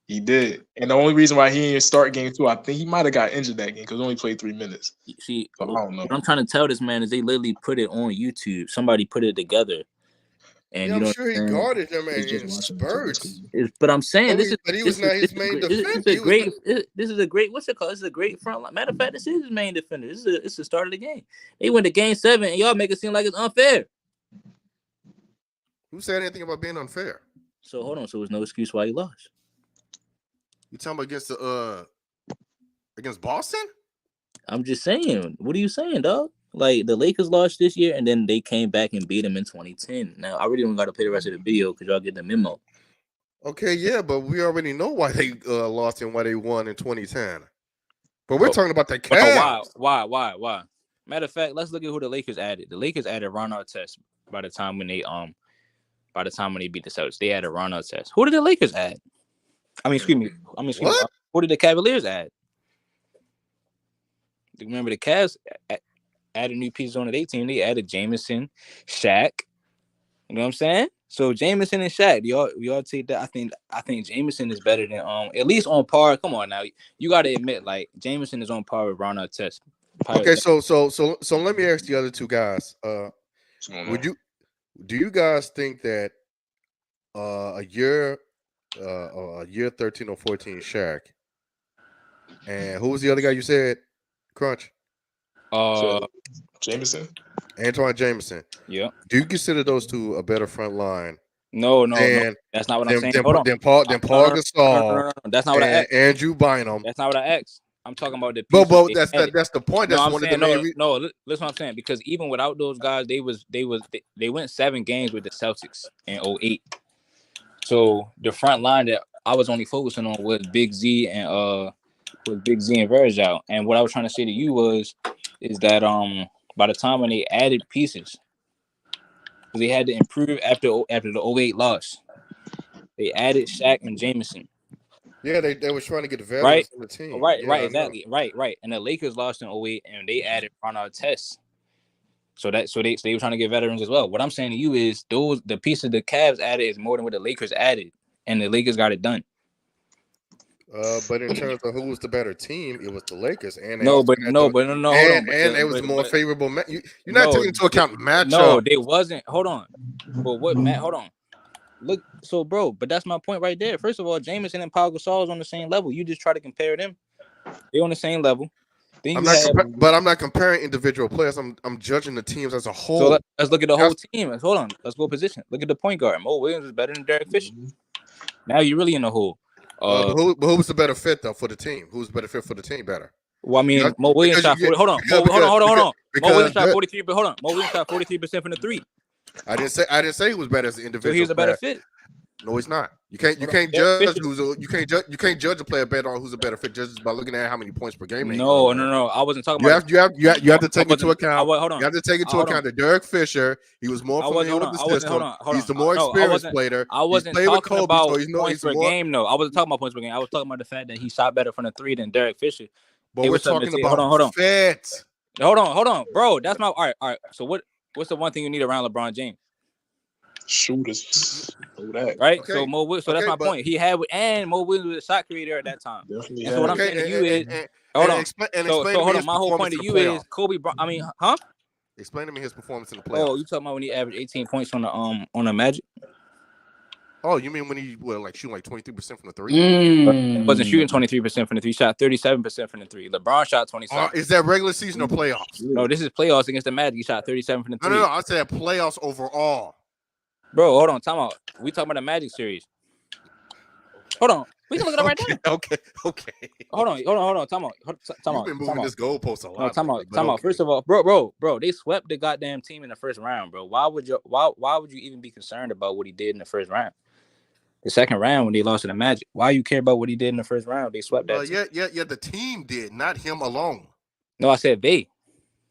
He did, and the only reason why he didn't start game 2, I think he might have got injured that game because he only played 3 minutes. See, so I don't know. What I'm trying to tell this man is they literally put it on YouTube. Somebody put it together. And I'm sure he guarded him in spurts. But I'm saying this is a great. This is a great. What's it called? This is a great front line. Matter of fact, this is his main defender. It's the start of the game. They went to game 7, and y'all make it seem like it's unfair. Who said anything about being unfair? So hold on. So there's no excuse why he lost. You talking about against Boston? I'm just saying. What are you saying, dog? Like the Lakers lost this year, and then they came back and beat them in 2010. Now I really don't got to play the rest of the video because y'all get the memo. Okay, yeah, but we already know why they lost and why they won in 2010. But we're talking about the Cavs. Why? Matter of fact, let's look at who the Lakers added. The Lakers added Ron Artest by the time when they beat the Celtics. They added Ron Artest. Who did the Lakers add? Excuse me. What? Who did the Cavaliers add? Remember the Cavs added new pieces on their team. They added Jameson, Shaq. You know what I'm saying? So Jameson and Shaq, we all take that. I think Jameson is better than at least on par. Come on now, you got to admit like Jameson is on par with Ron Artest. Okay, so let me ask the other two guys. Do you guys think that a year 13 or 14 Shaq, and who was the other guy you said? Crunch. Jameson. Antoine Jameson. Yeah. Do you consider those two a better front line? No. That's not what I'm saying. Hold on. Then Paul Gasol. No. That's not what I asked. Andrew Bynum. That's not what I asked. I'm talking about the pieces. But that's the point. That's one of the main. No, listen what I'm saying. Because even without those guys, they went 7 games with the Celtics in 2008. So the front line that I was only focusing on was Big Z and Virgil. And what I was trying to say to you is that by the time when they added pieces, they had to improve after the 2008 loss. They added Shaq and Jameson. Yeah, they were trying to get the veterans on the team. Right, exactly. Right. And the Lakers lost in 2008 and they added Ron Artest. So they were trying to get veterans as well. What I'm saying to you is the pieces the Cavs added is more than what the Lakers added, and the Lakers got it done. But in terms of who was the better team, it was the Lakers. And it was more favorable. You're not taking into account matchup. No, they wasn't. Hold on. But what, Matt? Hold on. Look, so bro, but that's my point right there. First of all, Jameson and Paul Gasol is on the same level. You just try to compare them. They're on the same level. I'm not comparing individual players. I'm judging the teams as a whole. So let's look at the whole team. Hold on. Let's go position. Look at the point guard. Mo Williams is better than Derek Fisher. Now you're really in the hole. But who was the better fit though for the team? Who's the better fit for the team better? Well, I mean, Mo Williams shot 40. Hold on. Mo Williams shot 43%. But hold on. Mo Williams shot 43% from the 3. I didn't say he was better as an individual. So he was a better fit. No, it's not. You can't judge you can't judge a player better on who's a better fit just by looking at how many points per game. No. I wasn't talking about. You have to take into account. Hold on. You have to take into account that Derek Fisher. He was more familiar with the system. He's the more experienced player. I wasn't talking about points per game. No, I wasn't talking about points per game. I was talking about the fact that he shot better from the three than Derek Fisher. But we're talking about fit. Hold on, bro. That's my all right. So what's the one thing you need around LeBron James? Shooters. Right. Okay. So Mo Williams. So that's my point. He had and Mo Williams was a shot creator at that time. Definitely. So what I'm saying to you is, hold on. So hold on. My whole point to you is Kobe. Explain to me his performance in the playoffs. Oh, you talking about when he averaged 18 points on the Magic? Oh, you mean when he shooting like 23% from the three? Wasn't shooting 23% from the three. Shot 37% from the three. LeBron shot 27. Is that regular season or playoffs? No, this is playoffs against the Magic. He shot 37 from the three. No. I said playoffs overall. Bro, hold on. Time out. We talking about the Magic series. Hold on. We can look it up right now. Okay. Hold on. Time out. You've been moving this goalpost a lot. Time out. First of all, bro, they swept the goddamn team in the first round, bro. Why would you even be concerned about what he did in the first round? The second round when they lost to the Magic, why you care about what he did in the first round? They swept that. Yeah. The team did, not him alone. No, I said they.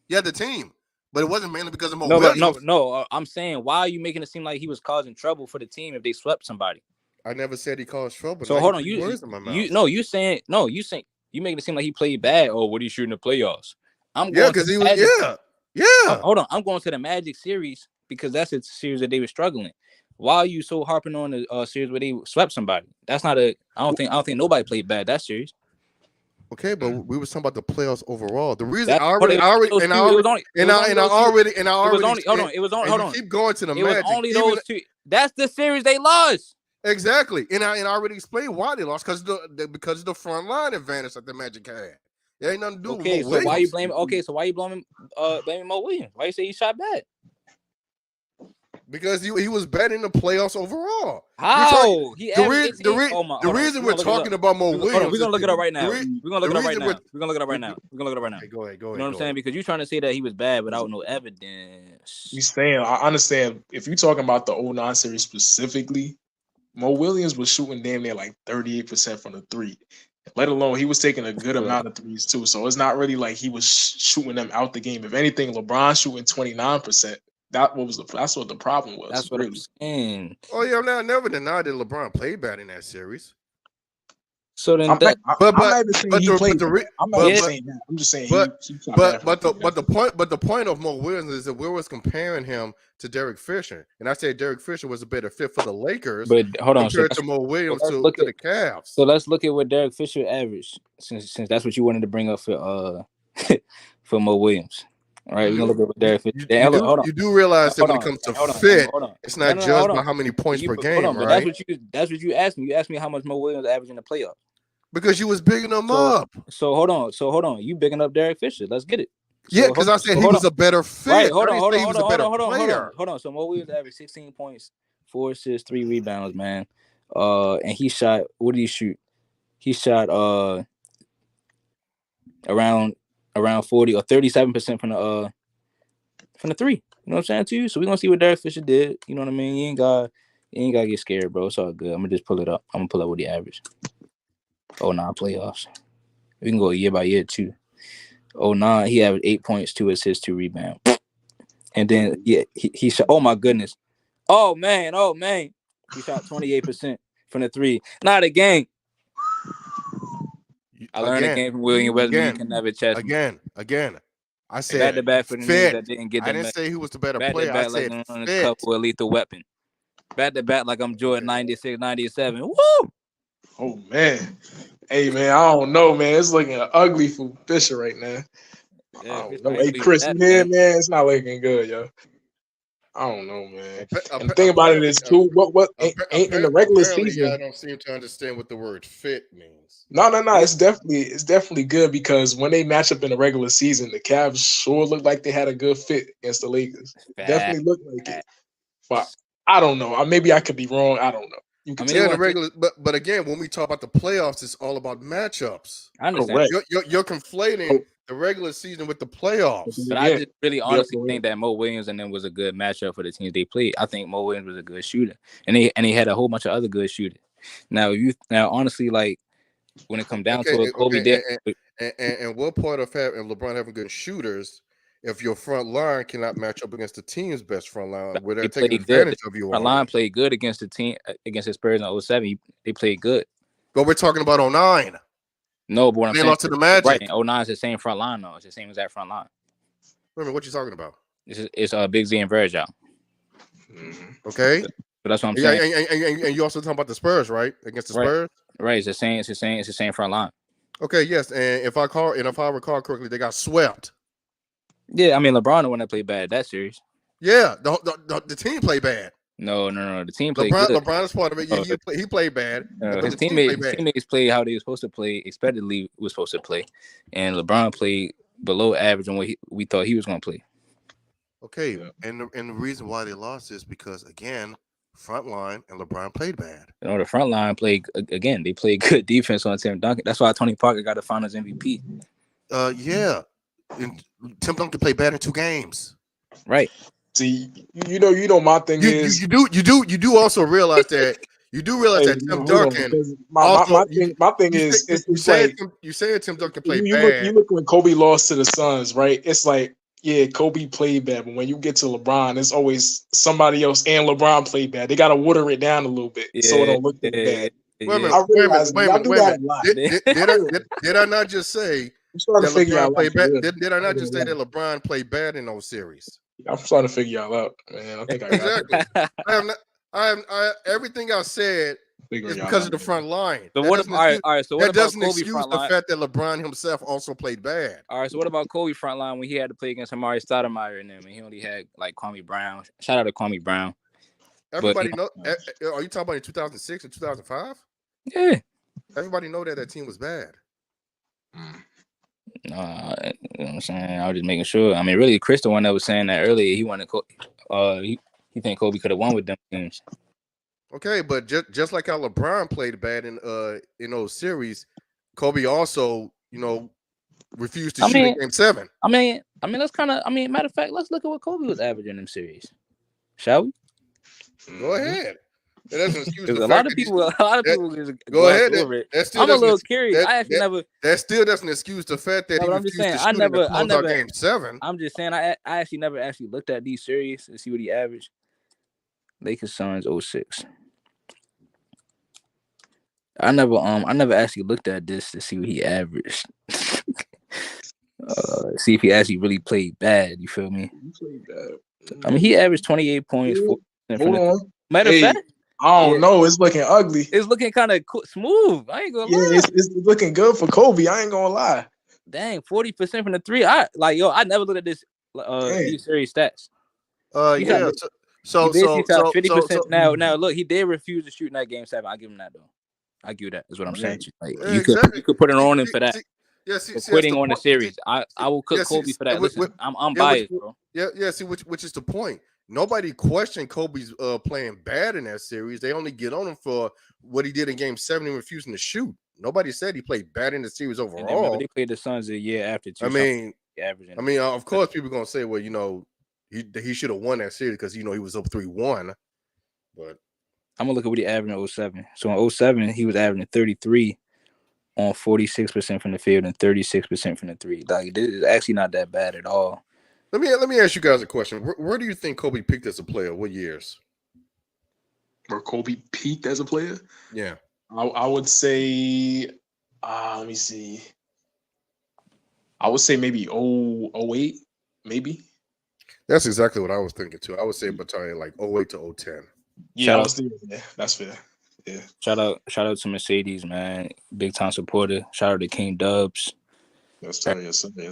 Yeah, the team, but it wasn't mainly because of Mo Williams. No. I'm saying, why are you making it seem like he was causing trouble for the team if they swept somebody? I never said he caused trouble. So hold on, you saying you making it seem like he played bad. Oh, what are you shooting in the playoffs? Because he was Hold on, I'm going to the Magic series because that's a series that they were struggling. Why are you so harping on the series where they swept somebody? That's not I don't think nobody played bad that series. Okay, but we were talking about the playoffs overall. The reason Keep going to the Magic. Was only those two. That's the series they lost. Exactly, and I already explained why they lost because of the front line advantage that the Magic had. It ain't nothing to do with Mo Williams. Why you blaming? Okay, so why you blaming Mo Williams? Why you say he shot bad? Because he was better in the playoffs overall. How? The reason we're talking about Mo Williams. We're gonna look it up right now. We're gonna look it up right now. Go ahead. You know what I'm saying? Because you're trying to say that he was bad without no evidence. I understand. If you're talking about the 09 series specifically, Mo Williams was shooting damn near like 38% from the three. Let alone he was taking a good amount of threes too. So it's not really like he was shooting them out the game. If anything, LeBron shooting 29%. That's what the problem was. That's what I'm saying. Oh yeah, I never denied that LeBron played bad in that series. So then, I'm not even saying he played. I'm not even saying that. I'm just saying. The point of Mo Williams is that we was comparing him to Derek Fisher, and I said Derek Fisher was a better fit for the Lakers. But hold on, compared to Mo Williams to the Cavs. So let's look at what Derek Fisher averaged, since that's what you wanted to bring up for for Mo Williams. All right, we're gonna look at what Derek Fisher. You do realize that when it comes to fit, it's not judged by how many points per game, right? That's what you asked me. You asked me how much Mo Williams averaged in the playoffs. Because you was bigging him up. So hold on. You bigging up Derek Fisher. Let's get it. Yeah, because I said he was a better fit. Right, hold on. So Mo Williams averaged 16 points, 4 assists, 3 rebounds, man. And he shot. What did he shoot? He shot around 40 or 37% from the three. You know what I'm saying to you? So we're gonna see what Derek Fisher did. You know what I mean? You ain't gotta get scared, bro. It's all good. I'm gonna just pull it up. I'm gonna pull up what he averaged. 09 playoffs. We can go year by year too. 09, he averaged 8 points, 2 assists, 2 rebounds. And then he shot. Oh my goodness. Oh man. He shot 28% from the three. Not a game. I learned a game from William Westbrook. You can never chest again. I said back to back for the niggas that didn't get. I didn't say he was the better player. I said like on this couple of lethal weapon. Back to back like I'm Jordan 96, 97. Woo! Oh man, hey man, I don't know, man. It's looking ugly for Fisher right now. Yeah, hey Chris, man, it's not looking good, yo. I don't know, man. And the thing about it is too, what ain't in the regular season. I don't seem to understand what the word fit means. No. It's definitely good because when they match up in the regular season, the Cavs sure look like they had a good fit against the Lakers. Definitely look like it. But I don't know. Maybe I could be wrong. I don't know. You can Yeah, the regular, but again, when we talk about the playoffs, it's all about matchups. I understand. correct. You're conflating the regular season with the playoffs. But I just really honestly think that Mo Williams and them was a good matchup for the teams they played. I think Mo Williams was a good shooter, and he had a whole bunch of other good shooters. Now honestly, like when it comes down to it, Kobe did. And what part of having LeBron having good shooters if your front line cannot match up against the team's best front line where they're taking advantage of you? Front line played good against the team against the Spurs in 07. They played good. But we're talking about 09. No, but what I'm saying, lost to the Magic. Right, 09 is the same front line though. It's the same exact front line. Wait a minute, what you talking about? It's Big Z and Virgil. Okay, but that's what I'm saying. And you also talking about the Spurs, right? Against the Spurs, right? It's the same front line. Okay, yes, and if I recall correctly, they got swept. Yeah, I mean LeBron the one that played bad that series. Yeah, the team played bad. No. The team played good. LeBron is part of it. Yeah, he played bad. His teammates played how they were supposed to play, expectedly was supposed to play, and LeBron played below average on what we thought he was going to play. Okay, and the reason why they lost is because again, front line and LeBron played bad. The front line played again. They played good defense on Tim Duncan. That's why Tony Parker got the Finals MVP. Yeah, and Tim Duncan played bad in 2 games. Right. See, you know, my thing is you do also realize that that Tim Duncan. My thing is you say Tim Duncan played bad. You look when Kobe lost to the Suns, right? It's like, yeah, Kobe played bad, but when you get to LeBron, it's always somebody else and LeBron played bad. They got to water it down a little bit so it don't look that bad. Wait a minute. Did I not just say that LeBron played bad? Did I not just say that LeBron played bad in those series? I'm trying to figure y'all out, man. I think I got exactly. Everything I said is because of the front line. So what about that doesn't excuse the fact that LeBron himself also played bad. All right, so what about Kobe front line when he had to play against Amari Stoudemire and them, and he only had like Kwame Brown? Shout out to Kwame Brown. Everybody know. Are you talking about in 2006 and 2005? Yeah. Everybody know that team was bad. You know what I'm saying? I was just making sure. I mean, really, Chris, the one that was saying that earlier, he wanted he think Kobe could have won with them games. Okay, but just like how LeBron played bad in those series, Kobe also, refused to shoot in Game 7. I mean, that's kind of. I mean, matter of fact, let's look at what Kobe was averaging in them series, shall we? Go ahead. That doesn't excuse a lot of people go ahead. I'm a little curious. I actually never. That still doesn't excuse the fact that he refused to shoot in the closeout Game 7. I'm just saying I actually never looked at these series to see what he averaged. Lakers Suns 06. I never actually looked at this to see what he averaged. See if he actually really played bad. You feel me? He played bad. I mean, he averaged 28 points. Hold on. Matter of fact, I don't know. It's looking ugly. It's looking kind of smooth. I ain't gonna lie. It's looking good for Kobe. I ain't gonna lie. Dang, 40% from the 3. I never looked at this these series stats. Yeah. So 50% now. Look, he did refuse to shoot in that Game 7. I give him that though. I give you that. Is what I'm saying. Like you could put it on him for that. Quitting on the series. I will cook Kobe for that. Listen, I'm biased, bro. Yeah. See, which is the point. Nobody questioned Kobe's playing bad in that series. They only get on him for what he did in Game 7 and refusing to shoot. Nobody said he played bad in the series overall. Then, they played the Suns a year after. Of course, people are gonna say, well, he should have won that series because he was up 3-1. But I'm gonna look at what he averaged in 07. So in 07, he was averaging 33 on 46% from the field and 36% from the 3. Like this is actually not that bad at all. Let me ask you guys a question. Where do you think Kobe peaked as a player? What years? Where Kobe peaked as a player? Yeah. I would say, let me see. I would say maybe 08, maybe. That's exactly what I was thinking too. I would say battalion like 08 to 010. Yeah, that's fair. Yeah. Shout out to Mercedes, man. Big time supporter. Shout out to King Dubs. Yes,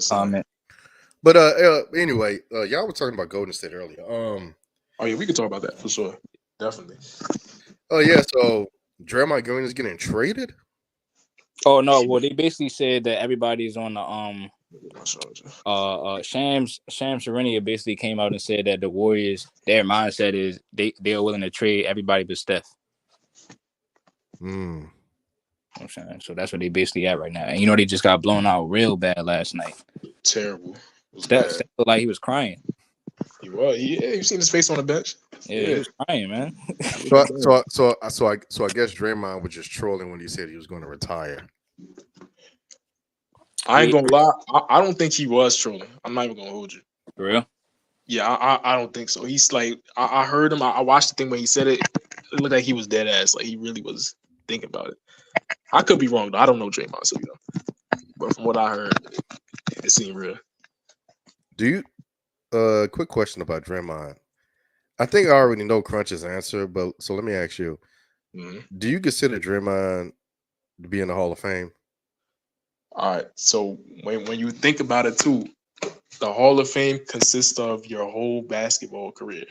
Comment. But anyway, y'all were talking about Golden State earlier. Oh yeah, we could talk about that for sure. Definitely. Oh yeah, so Draymond Green is getting traded? Oh no, well they basically said that everybody's on the Shams Charania basically came out and said that the Warriors, their mindset is they are willing to trade everybody but Steph. Mm. I'm saying, so that's where they basically at right now. And they just got blown out real bad last night. Terrible. Steph looked like he was crying. He was. Yeah, you seen his face on the bench. Yeah, he was crying, man. So I guess Draymond was just trolling when he said he was going to retire. I ain't gonna lie. I don't think he was trolling. I'm not even gonna hold you. For real? Yeah, I don't think so. He's like, I heard him. I watched the thing when he said it. It looked like he was dead ass. Like he really was thinking about it. I could be wrong though. I don't know Draymond, so But from what I heard, it seemed real. Do you? Quick question about Draymond. I think I already know Crunch's answer, but so let me ask you: Do you consider Draymond to be in the Hall of Fame? All right. So when you think about it too, the Hall of Fame consists of your whole basketball career,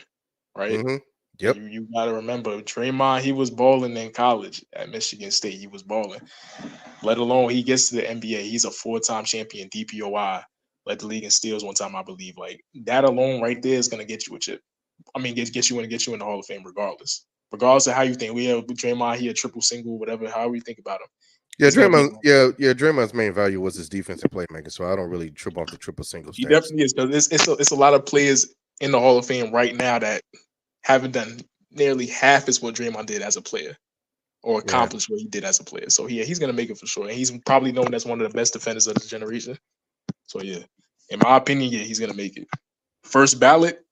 right? Mm-hmm. Yep. You got to remember, Draymond, he was balling in college at Michigan State. He was balling. Let alone he gets to the NBA. He's a 4-time champion, DPOI, led the league in steals one time, I believe. Like that alone right there is going to get you a chip. I mean, get you in the Hall of Fame regardless. Regardless of how you think. We have Draymond, he a triple single, whatever, however you think about him. Yeah, Draymond's main value was his defensive playmaking, so I don't really trip off the triple single stats. He definitely is, because it's a lot of players in the Hall of Fame right now that haven't done nearly half as what Draymond did as a player or accomplished what he did as a player. So he's gonna make it for sure. And he's probably known as one of the best defenders of this generation. So in my opinion, he's gonna make it. First ballot,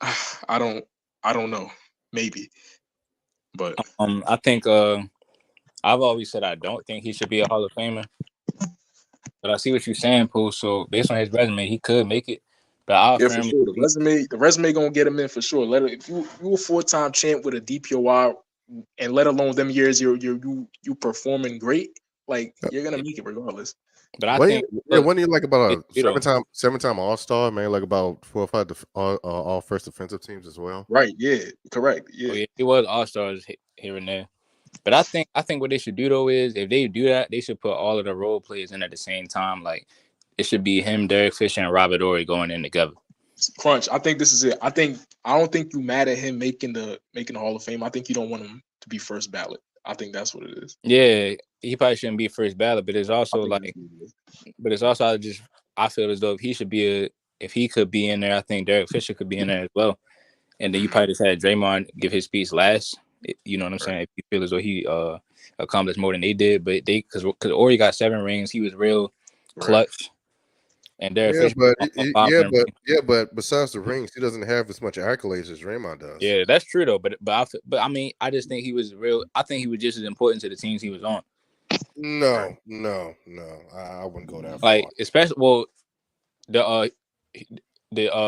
I don't know. Maybe. But I think I've always said I don't think he should be a Hall of Famer. But I see what you're saying, Pooh. So based on his resume, he could make it. But for sure. The resume gonna get him in for sure. If you a 4-time champ with a DPOI, and let alone them years you performing great, like you're gonna make it regardless. But I think when you like about a 7-time All-Star, man, like about 4 or 5 all first defensive teams as well. Right? Yeah, correct. Yeah, he was All-Stars here and there. But I think what they should do though is if they do that, they should put all of the role players in at the same time. Like it should be him, Derek Fisher, and Robert Horry going in together. Crunch. I think this is it. I don't think you mad at him making the Hall of Fame. I think you don't want him to be first ballot. I think that's what it is. Yeah, he probably shouldn't be first ballot, but it's also I feel as though if he could be in there, I think Derek Fisher could be in there as well. And then you probably just had Draymond give his speech last. You know what I'm saying? If you feel as though he accomplished more than they did, but because Horry got 7 rings, he was real clutch. And Derek Fisher, but besides the rings, he doesn't have as much accolades as Draymond does. Yeah, that's true though. But I mean, I just think he was real. I think he was just as important to the teams he was on. No, I wouldn't go that far. Like especially the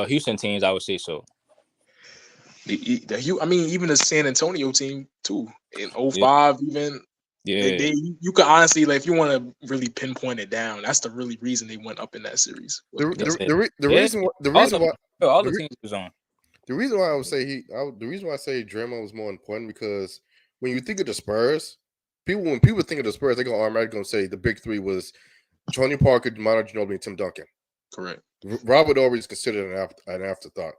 Houston teams, I would say so. Even the San Antonio team too in 05, even. Yeah, you could honestly, like, if you want to really pinpoint it down, that's the really reason they went up in that series. The reason why all the teams was on. The reason why I would say the reason why I say Draymond was more important because when you think of the Spurs, when people think of the Spurs, they're gonna automatically say the big 3 was Tony Parker, Manu Ginobili, and Tim Duncan. Correct. Robert Horry is considered an afterthought.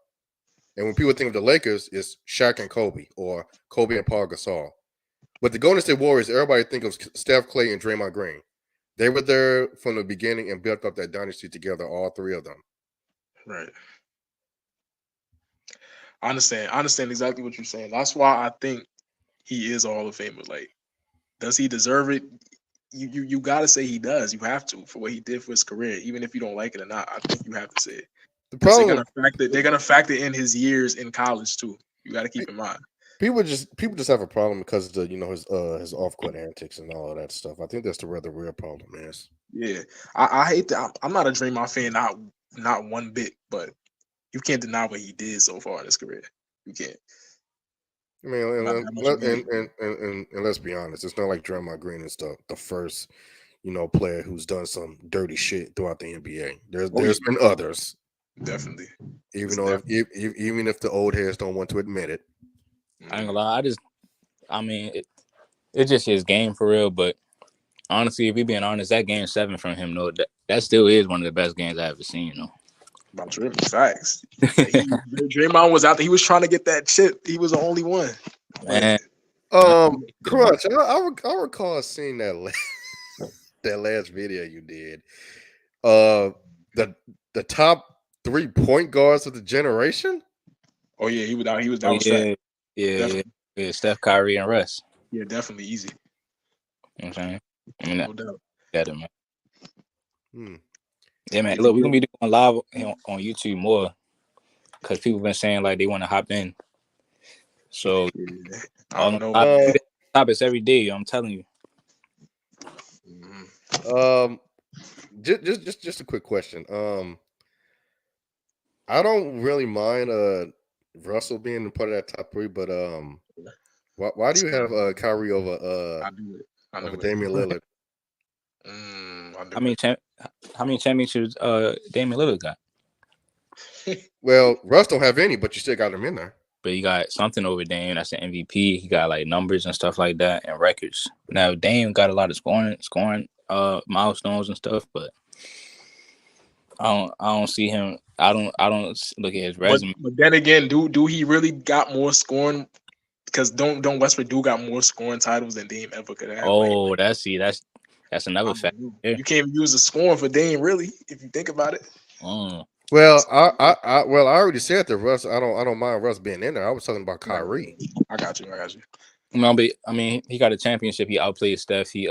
And when people think of the Lakers, it's Shaq and Kobe or Kobe and Paul Gasol. But the Golden State Warriors, everybody think of Steph, Clay, and Draymond Green. They were there from the beginning and built up that dynasty together, all 3 of them. Right. I understand exactly what you're saying. That's why I think he is a Hall of Famer. Like, does he deserve it? You got to say he does. You have to for what he did for his career, even if you don't like it or not. I think you have to say it. The problem they're gonna factor in his years in college too. You got to keep in mind. People just have a problem because of the his off court antics and all of that stuff. I think that's the real problem is. Yeah, I hate that. I'm not a Draymond fan, not one bit, but you can't deny what he did so far in his career. You can't. I mean, and let's be honest, it's not like Draymond Green is the first, player who's done some dirty shit throughout the NBA. There's been others, definitely. Even if the old heads don't want to admit it. I ain't gonna lie. It's just his game for real. But honestly, if we being honest, that game 7 from him, that still is one of the best games I've ever seen. About Draymond, facts. Draymond was out there. He was trying to get that chip. He was the only one. Man, Crunch. I recall seeing that that last video you did. The top 3 point guards of the generation. Oh yeah, he was down. He was Oh, down. yeah. Steph, Kyrie, and Russ. Yeah, definitely easy. You know what I'm saying? I mean, No doubt. that man. Yeah, man. Look, we're gonna be doing live on YouTube more because people been saying like they want to hop in. So I don't know. Topics every day. I'm telling you. Just a quick question. I don't really mind Russell being part of that top 3, but why do you have Kyrie over Damian Lillard? How many championships Damian Lillard got? Well, Russ don't have any, but you still got him in there. But he got something over Dame. That's an MVP. He got like numbers and stuff like that and records. Now Dame got a lot of scoring milestones and stuff, but I don't see him. I don't look at his resume. But then again, do he really got more scoring? Because don't Westbrook got more scoring titles than Dame ever could have. Oh, that's another fact. You can't even use the scoring for Dame, really, if you think about it. Well, I already said that Russ. I don't mind Russ being in there. I was talking about Kyrie. I got you. I mean, he got a championship. He outplayed Steph. He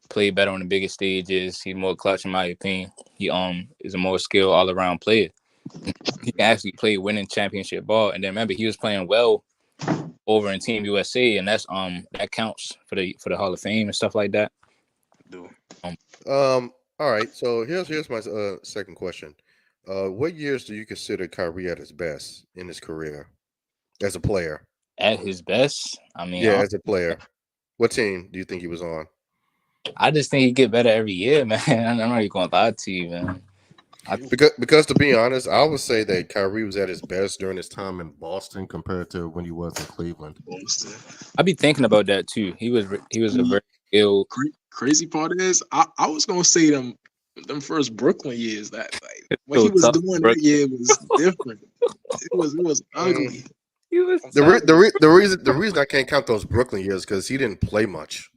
played better on the biggest stages. He's more clutch, in my opinion. He is a more skilled all around player. He can actually play winning championship ball. And then remember, he was playing well over in Team USA, and that's that counts for the Hall of Fame and stuff like that. All right, so here's my second question. What years do you consider Kyrie at his best in his career as a player? At his best? I mean, yeah, as a player. What team do you think he was on? I just think he get better every year, man. I'm not even gonna lie to you, man. Because to be honest, I would say that Kyrie was at his best during his time in Boston compared to when he was in Cleveland. I be thinking about that too. He was a very ill. Crazy part is, I was gonna say them first Brooklyn years. That like what he was doing that year was different. It was ugly. The reason I can't count those Brooklyn years because he didn't play much.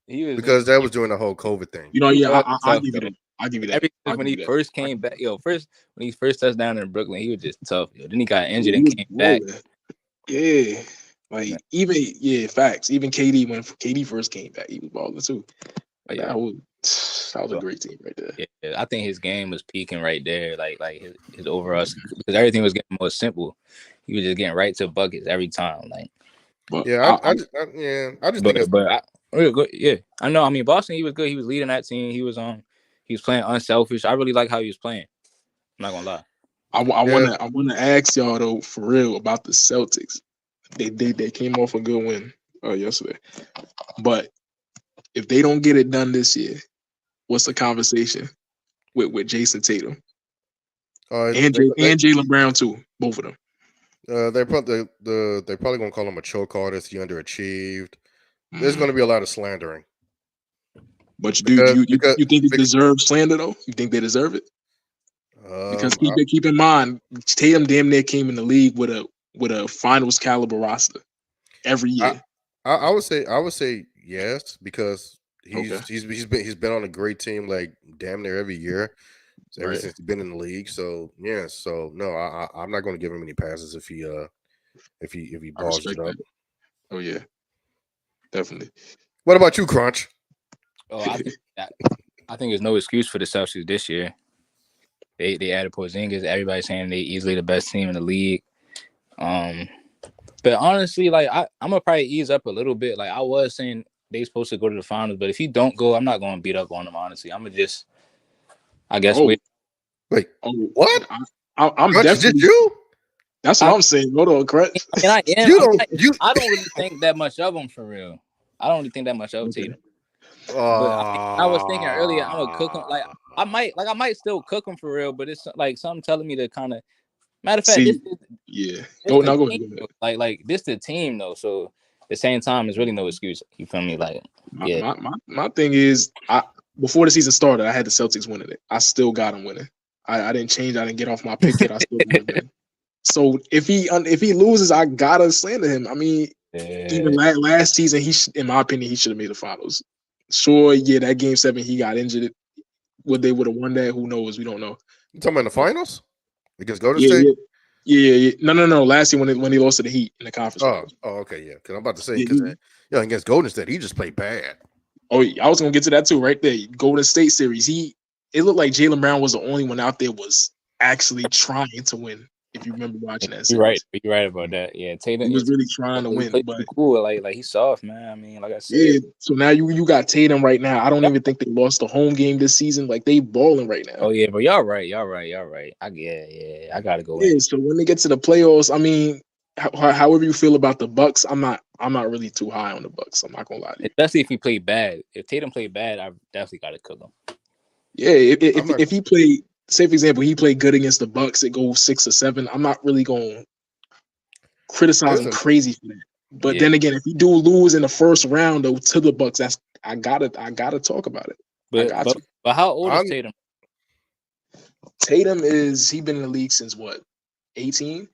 Because that was during the whole COVID thing. You know, yeah, I'll give you that. I'll give you that. When he first came back, when he first touched down in Brooklyn, he was just tough. Then he got injured and came back. Yeah, like facts. Even KD, when KD first came back, he was balling too. Like that was a great team right there. Yeah, I think his game was peaking right there. Like his overall, because everything was getting more simple. He was just getting right to buckets every time. Like, I just think I know. I mean, Boston, he was good. He was leading that team. He was playing unselfish. I really like how he was playing. I'm not gonna lie. I wanna ask y'all though, for real, about the Celtics. They came off a good win yesterday, but if they don't get it done this year, what's the conversation with Jason Tatum and Jaylen Brown too? Both of them. They're probably gonna call him a choke artist. He underachieved. There's going to be a lot of slandering. But you think it deserves slander though? You think they deserve it? Because keep in mind, Tatum damn near came in the league with a finals caliber roster every year. I would say yes, because he's been on a great team like damn near every year ever since he's been in the league. So yeah, no, I'm not going to give him any passes if he balls it up. Oh yeah, definitely. What about you, Crunch? Oh, I think there's no excuse for the Celtics this year. They added Porzingis. Everybody's saying they easily the best team in the league. But honestly, like I'm gonna probably ease up a little bit. Like I was saying, they supposed to go to the finals, but if he don't go, I'm not gonna beat up on him. Honestly, I'm gonna just, I guess. Wait. What? I'm Crunch, definitely you. That's what I'm saying. Hold on, Crunch. And I am. I don't really think that much of him for real. I don't really think that much of Tatum. But I was thinking earlier, I'm gonna cook him. Like I might still cook him for real. But it's like something telling me to kind of. Matter of fact, go ahead. Like this the team though. So at the same time, there's really no excuse. You feel me? Like my thing is, before the season started, I had the Celtics winning it. I still got them winning. I didn't change. I didn't get off my pick yet. I still got them winning. So if he loses, I gotta slander him. I mean, Even last season, in my opinion, he should have made the finals. Sure, yeah, that game 7, he got injured. Would they would have won that? Who knows? We don't know. You talking about the finals against Golden Yeah, State? yeah. No. Last year when they lost to the Heat in the conference finals. Okay, yeah. Because I'm about to say, because against Golden State, he just played bad. Oh, I was gonna get to that too, right there. Golden State series. It looked like Jaylen Brown was the only one out there was actually trying to win. If you remember watching that series, you're right about that. Yeah, Tatum he was really trying to win, but cool. Like he's soft, man. I mean, like I said. Yeah. So now you got Tatum right now. I don't even think they lost the home game this season. Like they balling right now. Oh yeah, but y'all right. I gotta go in. So when they get to the playoffs, I mean, however you feel about the Bucks, I'm not really too high on the Bucks. I'm not gonna lie to you. Especially if he played bad. If Tatum played bad, I definitely gotta cook him. Yeah, if he played, say for example, he played good against the Bucks, it goes 6 or 7. I'm not really gonna criticize him crazy for that. But then again, if you do lose in the first round though to the Bucks, I gotta talk about it. But how old is Tatum? Tatum he been in the league since what, 18?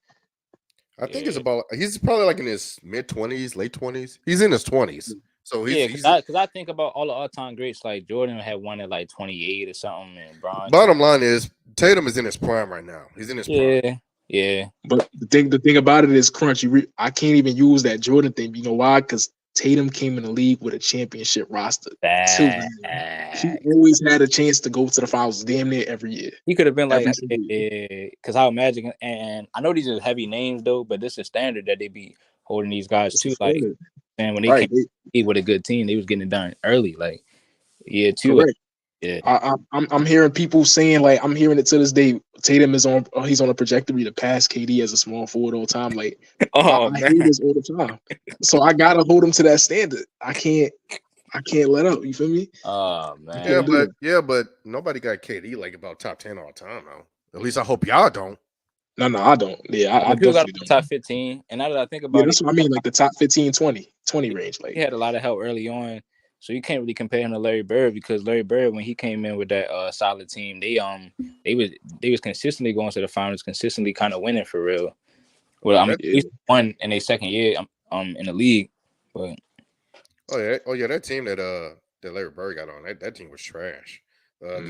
I think he's probably like in his mid-20s, late 20s. He's in his 20s. So because I think about all the all-time greats, like Jordan had one at like 28 or something, and Bron. Bottom line is Tatum is in his prime right now. He's in his prime. Yeah. But the thing about it is, Crunch, I can't even use that Jordan thing. You know why? Because Tatum came in the league with a championship roster. He always had a chance to go to the finals damn near every year. He could have been like, because I imagine, and I know these are heavy names though, but this is standard that they be holding these guys too. Like, and when they came with a good team, they was getting it done early. Like, yeah, too. Correct. Yeah, I'm hearing people saying, like, I'm hearing it to this day. Tatum he's on a trajectory to pass KD as a small forward all the time. Like, I hear this all the time, so I gotta hold him to that standard. I can't let up. You feel me? Oh man. But nobody got KD like about top 10 all the time though. At least I hope y'all don't. No, I don't. Yeah, I definitely don't. Top 15, and now that I think about that's what I mean. Like the top 15, 20 range. Like he had a lot of help early on. So you can't really compare him to Larry Bird, because Larry Bird, when he came in with that solid team, they was consistently going to the finals, consistently kind of winning for real. Well, I mean, at least won in their second year in the league. But that team that Larry Bird got on, that team was trash. But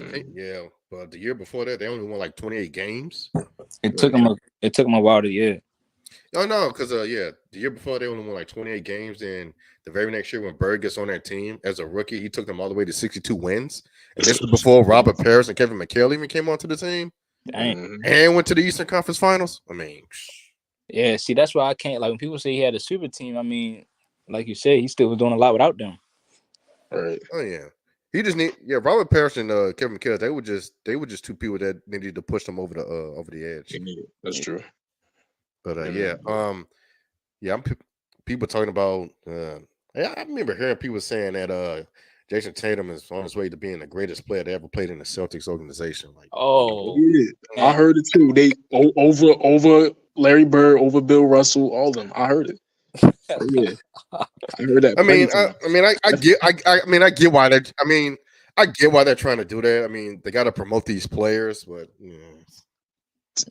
the year before that, they only won like 28 games. It took them a while to No, because the year before they only won like 28 games, and the very next year when Bird gets on that team as a rookie, he took them all the way to 62 wins. And this was before Robert Parrish and Kevin McHale even came onto the team. Dang. And went to the Eastern Conference Finals. I mean, yeah. See, that's why I can't, like, when people say he had a super team. I mean, like you said, he still was doing a lot without them. Right. Oh yeah. He just Robert Parrish and Kevin McHale, they were just two people that needed to push them over the edge. That's true. But people talking about. I remember hearing people saying that Jason Tatum is on his way to being the greatest player that ever played in the Celtics organization. Like, I heard it too. They over Larry Bird, over Bill Russell, all of them. I heard it. I heard that. I get why they're trying to do that. I mean, they got to promote these players, but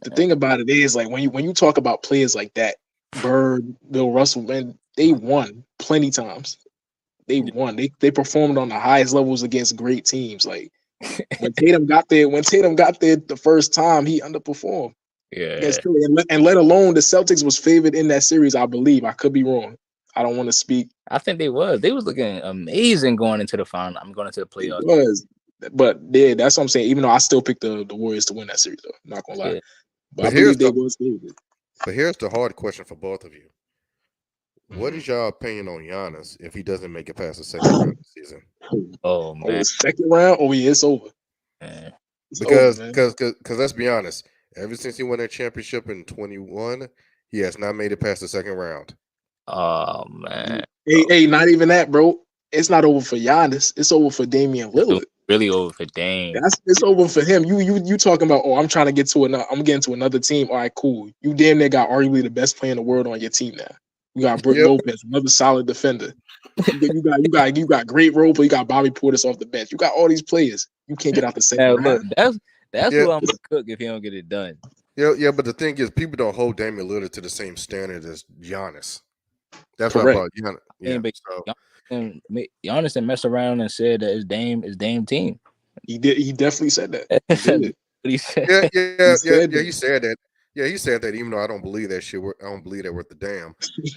the thing about it is, like, when you talk about players like that, Bird, Bill Russell, man, they won plenty times. They won. They performed on the highest levels against great teams. Like when Tatum got there the first time, he underperformed. Yeah. And let alone the Celtics was favored in that series, I believe. I could be wrong. I don't want to speak. I think they was. They was looking amazing going into the final. I'm going into the playoffs. It was. But yeah, that's what I'm saying. Even though I still picked the Warriors to win that series, though. I'm not gonna lie. Yeah. But I believe they was favored. But here's the hard question for both of you. What is your opinion on Giannis if he doesn't make it past the second round of the season? Oh man, second round? Oh yeah, it's over. Because let's be honest, ever since he won that championship in 21, he has not made it past the second round. Oh man. Hey, not even that, bro. It's not over for Giannis. It's over for Damian Lillard. It's really over for Dame. It's over for him. You talking about? Oh, I'm trying to get to another. I'm getting to another team. All right, cool. You damn near got arguably the best player in the world on your team now. You got Brook Lopez, another solid defender. You got great role, but you got Bobby Portis off the bench. You got all these players. You can't get out the second round. Look, that's what I'm gonna cook if he don't get it done. Yeah, but the thing is, people don't hold Damian Lillard to the same standard as Giannis. That's Correct. what about yeah. So Giannis didn't mess around and said that it's Dame team. He did. He definitely said that. He did. What he said. He said that. Yeah, he said that. Even though I don't believe that shit, I don't believe that worth the damn.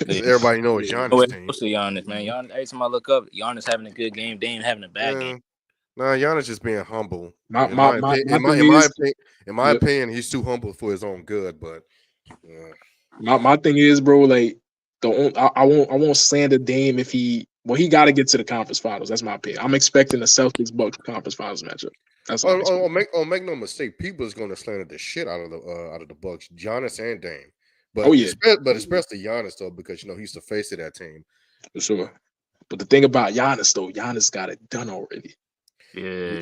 Everybody knows it's Giannis' team. Close to Giannis, man. Giannis, every time I look up, Giannis having a good game, Dame having a bad game. Nah, Giannis just being humble. In my opinion, he's too humble for his own good. But my thing is, bro, like I won't slander Dame if he got to get to the conference finals. That's my opinion. I'm expecting the Celtics Bucks conference finals matchup. That's make no mistake, people is going to slander the shit out of the Bucks, Giannis and Dame. But especially Giannis though, because he's the face of that team for sure. But the thing about Giannis though, Giannis got it done already. Yeah,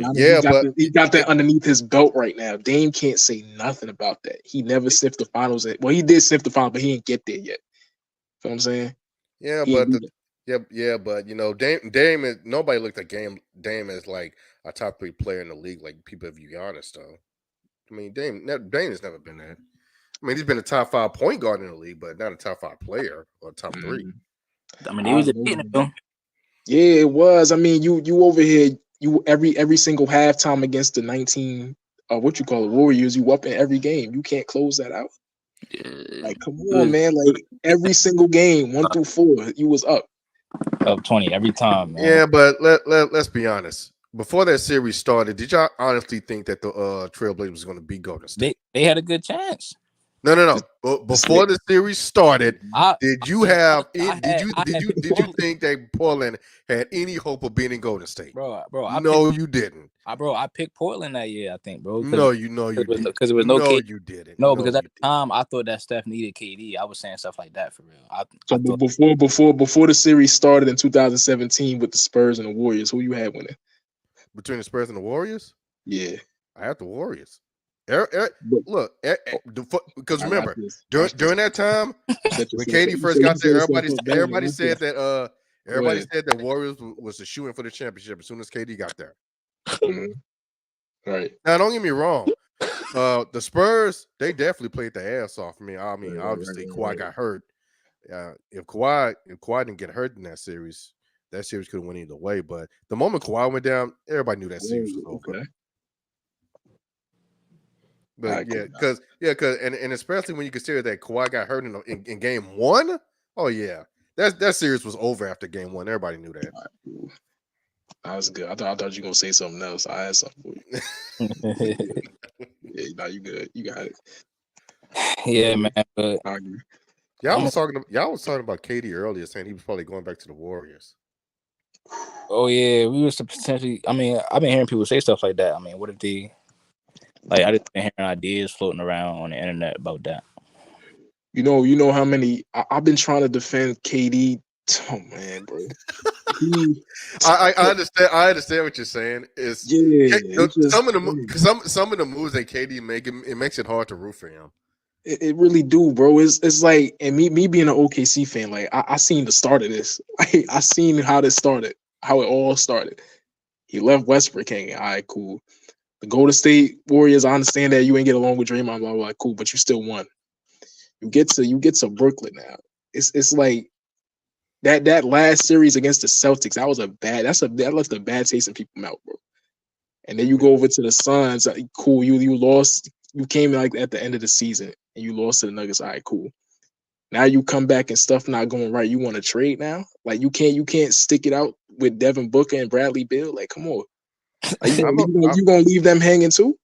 he got that underneath his belt right now. Dame can't say nothing about that. He never sniffed the finals. Well, he did sniff the finals, but he didn't get there yet. You know what I'm saying? Yeah, but Dame is, nobody looked at Dame as like a top 3 player in the league, like people view Giannis though. I mean, Dame has never been that. I mean, he's been a top 5 point guard in the league, but not a top 5 player or top 3. I mean, he was beating him. Yeah, it was. I mean, you over here, you every single halftime against the 19 Warriors, you up in every game. You can't close that out. Yeah. Like, come on, man. Like every single game, 1 through 4, you was up 20 every time, man. Yeah, but let's be honest. Before that series started, did y'all honestly think that the Trailblazers was going to beat Golden State? They had a good chance. No. Before the series started, did you think that Portland had any hope of beating Golden State? Bro, you didn't. I picked Portland that year, I think, bro. No, you didn't. Because there was no KD. You didn't. No, because at the time I thought that Steph needed KD. I was saying stuff like that for real. Before the series started in 2017 with the Spurs and the Warriors, who you had winning? Between the Spurs and the Warriors? Yeah, I had the Warriors. Look, because remember during that time when KD first got there, everybody said that Warriors was the shoo-in for the championship as soon as KD got there. Mm-hmm. Right. Now, don't get me wrong. The Spurs, they definitely played their ass off. I mean, obviously Kawhi got hurt. If Kawhi didn't get hurt in that series could have went either way. But the moment Kawhi went down, everybody knew that series was over. But because especially when you consider that Kawhi got hurt in game 1, oh yeah, that series was over after game 1. Everybody knew that. That was good. I thought you were gonna say something else. I had something for you. Yeah, you good. You got it. Yeah, man. But I agree. Y'all was talking about KD earlier, saying he was probably going back to the Warriors. Oh yeah, we was potentially. I mean, I've been hearing people say stuff like that. I mean, what if they? Like, I just been hearing ideas floating around on the internet about that. You know how many I've been trying to defend KD. Oh man, bro. I understand what you're saying. Some of the moves that KD making, it makes it hard to root for him. It really do, bro. It's like, and me being an OKC fan, like I seen the start of this. I seen how this started, how it all started. He left Westbrook hanging. All right, cool. The Golden State Warriors, I understand that you ain't get along with Draymond, blah, blah, blah, cool, but you still won. You get to Brooklyn now. It's like that last series against the Celtics, that left a bad taste in people's mouth, bro. And then you go over to the Suns, cool, you lost, you came like at the end of the season and you lost to the Nuggets. All right, cool. Now you come back and stuff not going right. You want to trade now? Like you can't stick it out with Devin Booker and Bradley Beal. Like, come on. Are you gonna leave them hanging too?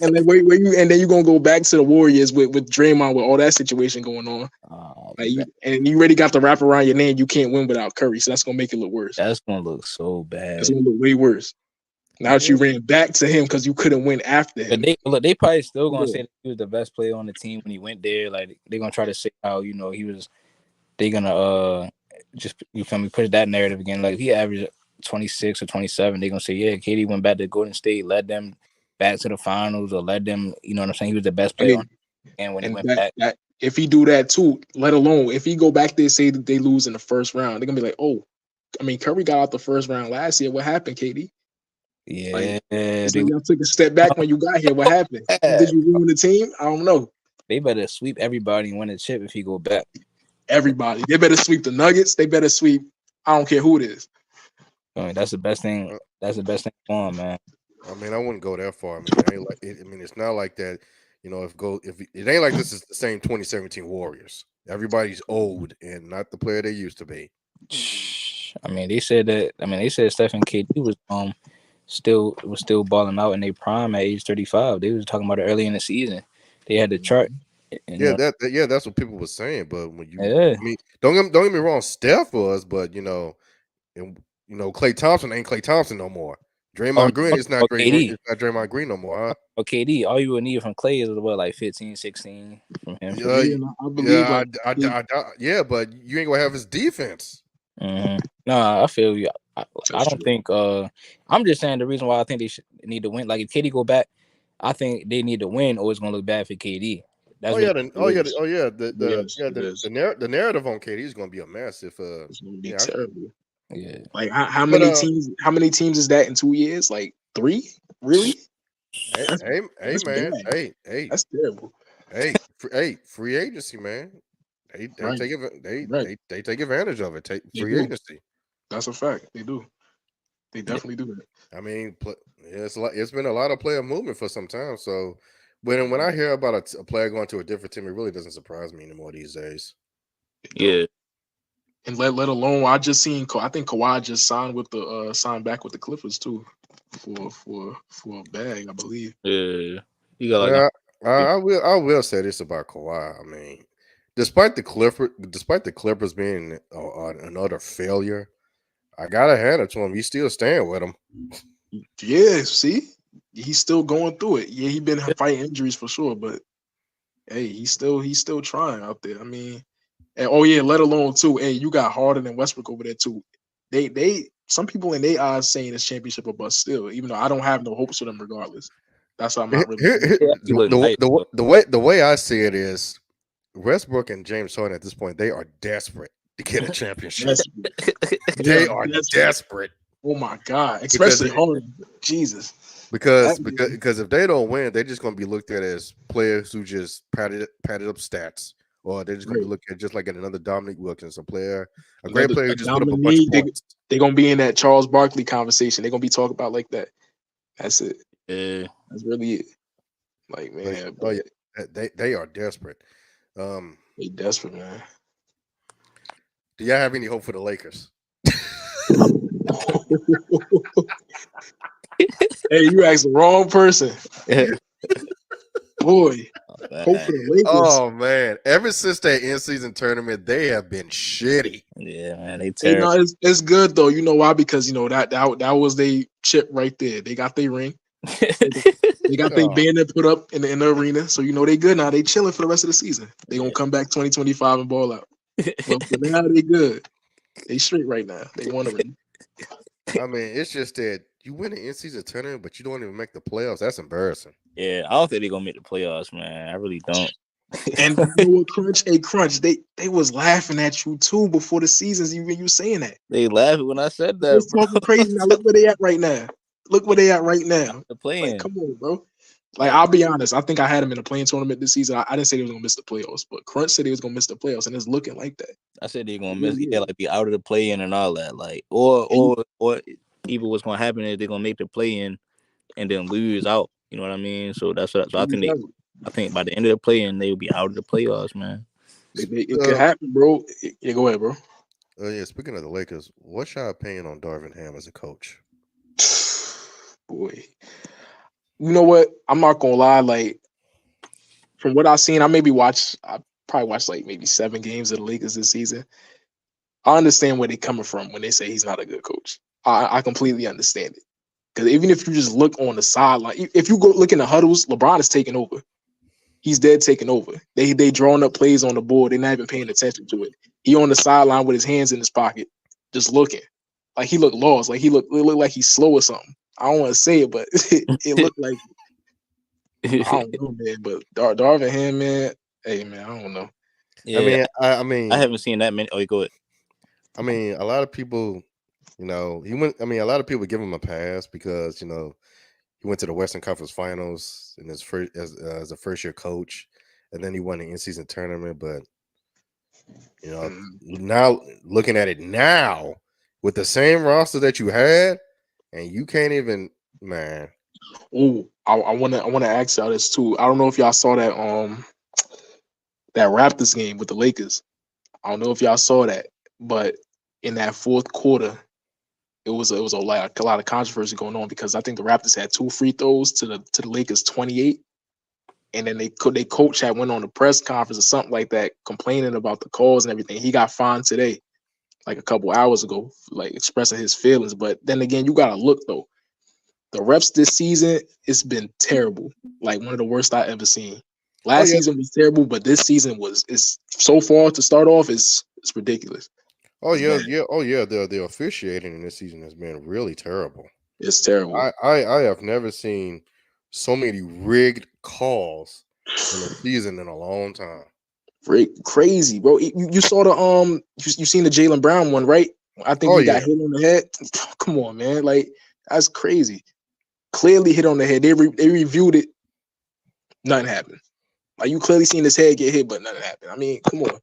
And then you're gonna go back to the Warriors with Draymond with all that situation going on. And you already got the wrap around your name. You can't win without Curry, so that's gonna make it look worse. That's gonna look so bad. It's gonna look way worse. Now that you ran back to him because you couldn't win after him. But they probably still gonna say that he was the best player on the team when he went there. Like they're gonna try to say how he was. They're gonna just push that narrative again. Like he averaged 26 or 27. They're gonna say, yeah, KD went back to Golden State, led them back to the finals, or led them. You know what I'm saying? He was the best player and when he went back. If he do that too, let alone if he go back there, say that they lose in the first round, they're gonna be like, oh, I mean, Curry got out the first round last year. What happened, KD? Yeah, y'all took a step back when you got here. What happened? Did you ruin the team? I don't know. They better sweep everybody and win a chip if he go back. Everybody. They better sweep the Nuggets. They better sweep. I don't care who it is. I mean, that's the best thing. That's the best thing for him, man. I mean, I wouldn't go that far. I mean, it ain't like I mean, it's not like that. You know, if it ain't like this is the same 2017 Warriors. Everybody's old and not the player they used to be. I mean, they said that. I mean, they said Steph and KD was still balling out in their prime at age 35. They was talking about it early in the season. They had the chart. That's what people were saying. But when you, Yeah. I mean, don't get me wrong, Steph was, but Klay Thompson ain't Klay Thompson no more. Draymond Green is not KD. It's not Draymond Green no more. Huh? KD, all you would need from Klay is what, like 15, 16 from him. I believe. But you ain't gonna have his defense. Mm-hmm. Nah, I feel you. I don't think. I'm just saying the reason why I think they need to win. Like if KD go back, I think they need to win, or it's gonna look bad for KD. That's The narrative on KD is gonna be a mess if it's gonna be terrible. Yeah. Like how many teams? How many teams is that in 2 years? Like 3? Really? Hey, man. Bad. Hey, that's terrible. Hey, free agency, man. They take advantage of it. Free agency. That's a fact. They do. They definitely do that. I mean, it's been a lot of player movement for some time. So when I hear about a player going to a different team, it really doesn't surprise me anymore these days. Yeah. And let alone I just seen I think Kawhi just signed back with the Clippers too for a bag, I believe. Yeah. You got I will say this about Kawhi. I mean, despite the Clippers being another failure, I gotta hand it to him. He's still staying with him. Yeah, see, he's still going through it. Yeah, he been fighting injuries for sure, but hey, he's still trying out there. I mean, and let alone too. Hey, you got Harden and Westbrook over there too. They some people in their eyes saying it's championship or bust still, even though I don't have no hopes for them regardless. That's why I'm not really. The way I see it is Westbrook and James Harden at this point, they are desperate to get a championship. They are desperate. Oh my God! Especially Harden. Jesus. Because if they don't win, they're just going to be looked at as players who just padded up stats, or they're just going to be looked at just like another Dominique Wilkins, a great player who just put up a bunch of points. They're going to be in that Charles Barkley conversation. They're going to be talking about like that. That's it. Yeah, that's really it. Like, man, they are desperate. They desperate, man. Do y'all have any hope for the Lakers? Hey, you asked the wrong person. Boy, hope for the Lakers. Oh man, ever since that in-season tournament, they have been shitty. Yeah, man, they terrible. Hey, no, it's good though. You know why? Because that was their chip right there. They got their ring. They got their banner put up in the arena, so they good now. They chilling for the rest of the season. They gonna come back 2025 and ball out. But for now, they good. They straight right now. They won a ring. I mean, it's just that you win an in-season tournament, but you don't even make the playoffs. That's embarrassing. Yeah, I don't think they're gonna make the playoffs, man. I really don't. And you know what, Crunch, they was laughing at you too before the seasons. You saying that? They laughed when I said that. They was talking crazy. Now look where they at right now. The playing. Like, come on, bro. Like, I'll be honest. I think I had them in a playing tournament this season. I didn't say they was gonna miss the playoffs, but Crunch said they was gonna miss the playoffs, and it's looking like that. I said they're gonna miss, like be out of the play-in and all that, like, or even what's gonna happen is they're gonna make the play-in and then lose out. You know what I mean? So that's what. So I think by the end of the play-in they will be out of the playoffs, man. It could happen, bro. Yeah, go ahead, bro. Speaking of the Lakers, what's your opinion on Darvin Ham as a coach? Boy, you know what? I'm not gonna lie. Like, from what I've seen, I probably watched like maybe 7 games of the Lakers this season. I understand where they're coming from when they say he's not a good coach. I completely understand it. Because even if you just look on the sideline, if you go look in the huddles, LeBron is taking over. He's dead taking over. They drawing up plays on the board. They're not even paying attention to it. He on the sideline with his hands in his pocket, just looking. Like he looked lost. Like it looked like he's slow or something. I don't want to say it, but it looked like I don't know, man. But Darvin Ham, man, hey man, I don't know. Yeah, I mean, I haven't seen that many. Oh, go ahead. I mean, a lot of people, he went. I mean, a lot of people give him a pass because he went to the Western Conference Finals in his first as a first-year coach, and then he won the in-season tournament. But You know, now looking at it now with the same roster that you had, and you can't even, man. Oh, I wanna ask y'all this too. I don't know if y'all saw that Raptors game with the Lakers. I don't know if y'all saw that, but in that fourth quarter, it was a lot of controversy going on because I think the Raptors had 2 free throws to the Lakers 28, and then they coach had went on a press conference or something like that complaining about the calls and everything. He got fined today, like a couple hours ago, like expressing his feelings. But then again, you gotta look though. The reps this season, it's been terrible. Like one of the worst I ever seen. Last season was terrible, but this season is so far to start off is it's ridiculous. Oh yeah. The officiating in this season has been really terrible. It's terrible. I have never seen so many rigged calls in a season in a long time. Crazy, bro. You saw the you seen the Jaylen Brown one, right? I think he got hit on the head. Come on, man. Like that's crazy. Clearly hit on the head. They reviewed it. Nothing happened. Like you clearly seen his head get hit, but nothing happened. I mean, come on.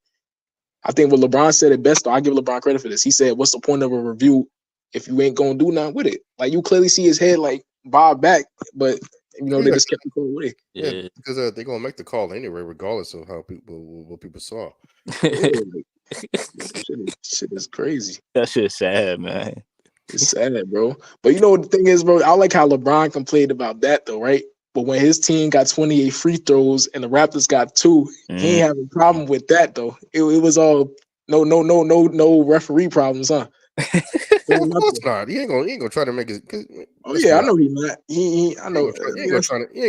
I think what LeBron said it best, though. I give LeBron credit for this. He said, "What's the point of a review if you ain't gonna do nothing with it?" Like you clearly see his head like bob back, but they just kept it going away. Yeah, because they're gonna make the call anyway, regardless of what people saw. Shit is crazy. That shit's sad, man. It's sad, bro. But the thing is, bro, I like how LeBron complained about that, though, right? But when his team got 28 free throws and the Raptors got 2, he ain't have a problem with that, though. It was all no referee problems, huh? Of course not. He ain't gonna try to make it. Oh yeah, I know he's not. I know he ain't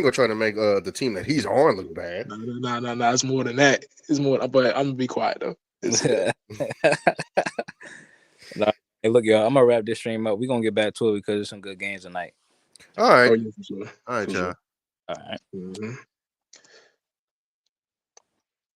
gonna try to make the team that he's on look bad. No. It's more than that. It's more. But I'm gonna be quiet though. Hey, look, y'all. I'm gonna wrap this stream up. We're gonna get back to it because there's some good games tonight. All right. Oh, yeah, for sure. All right, y'all. All right. Mm-hmm.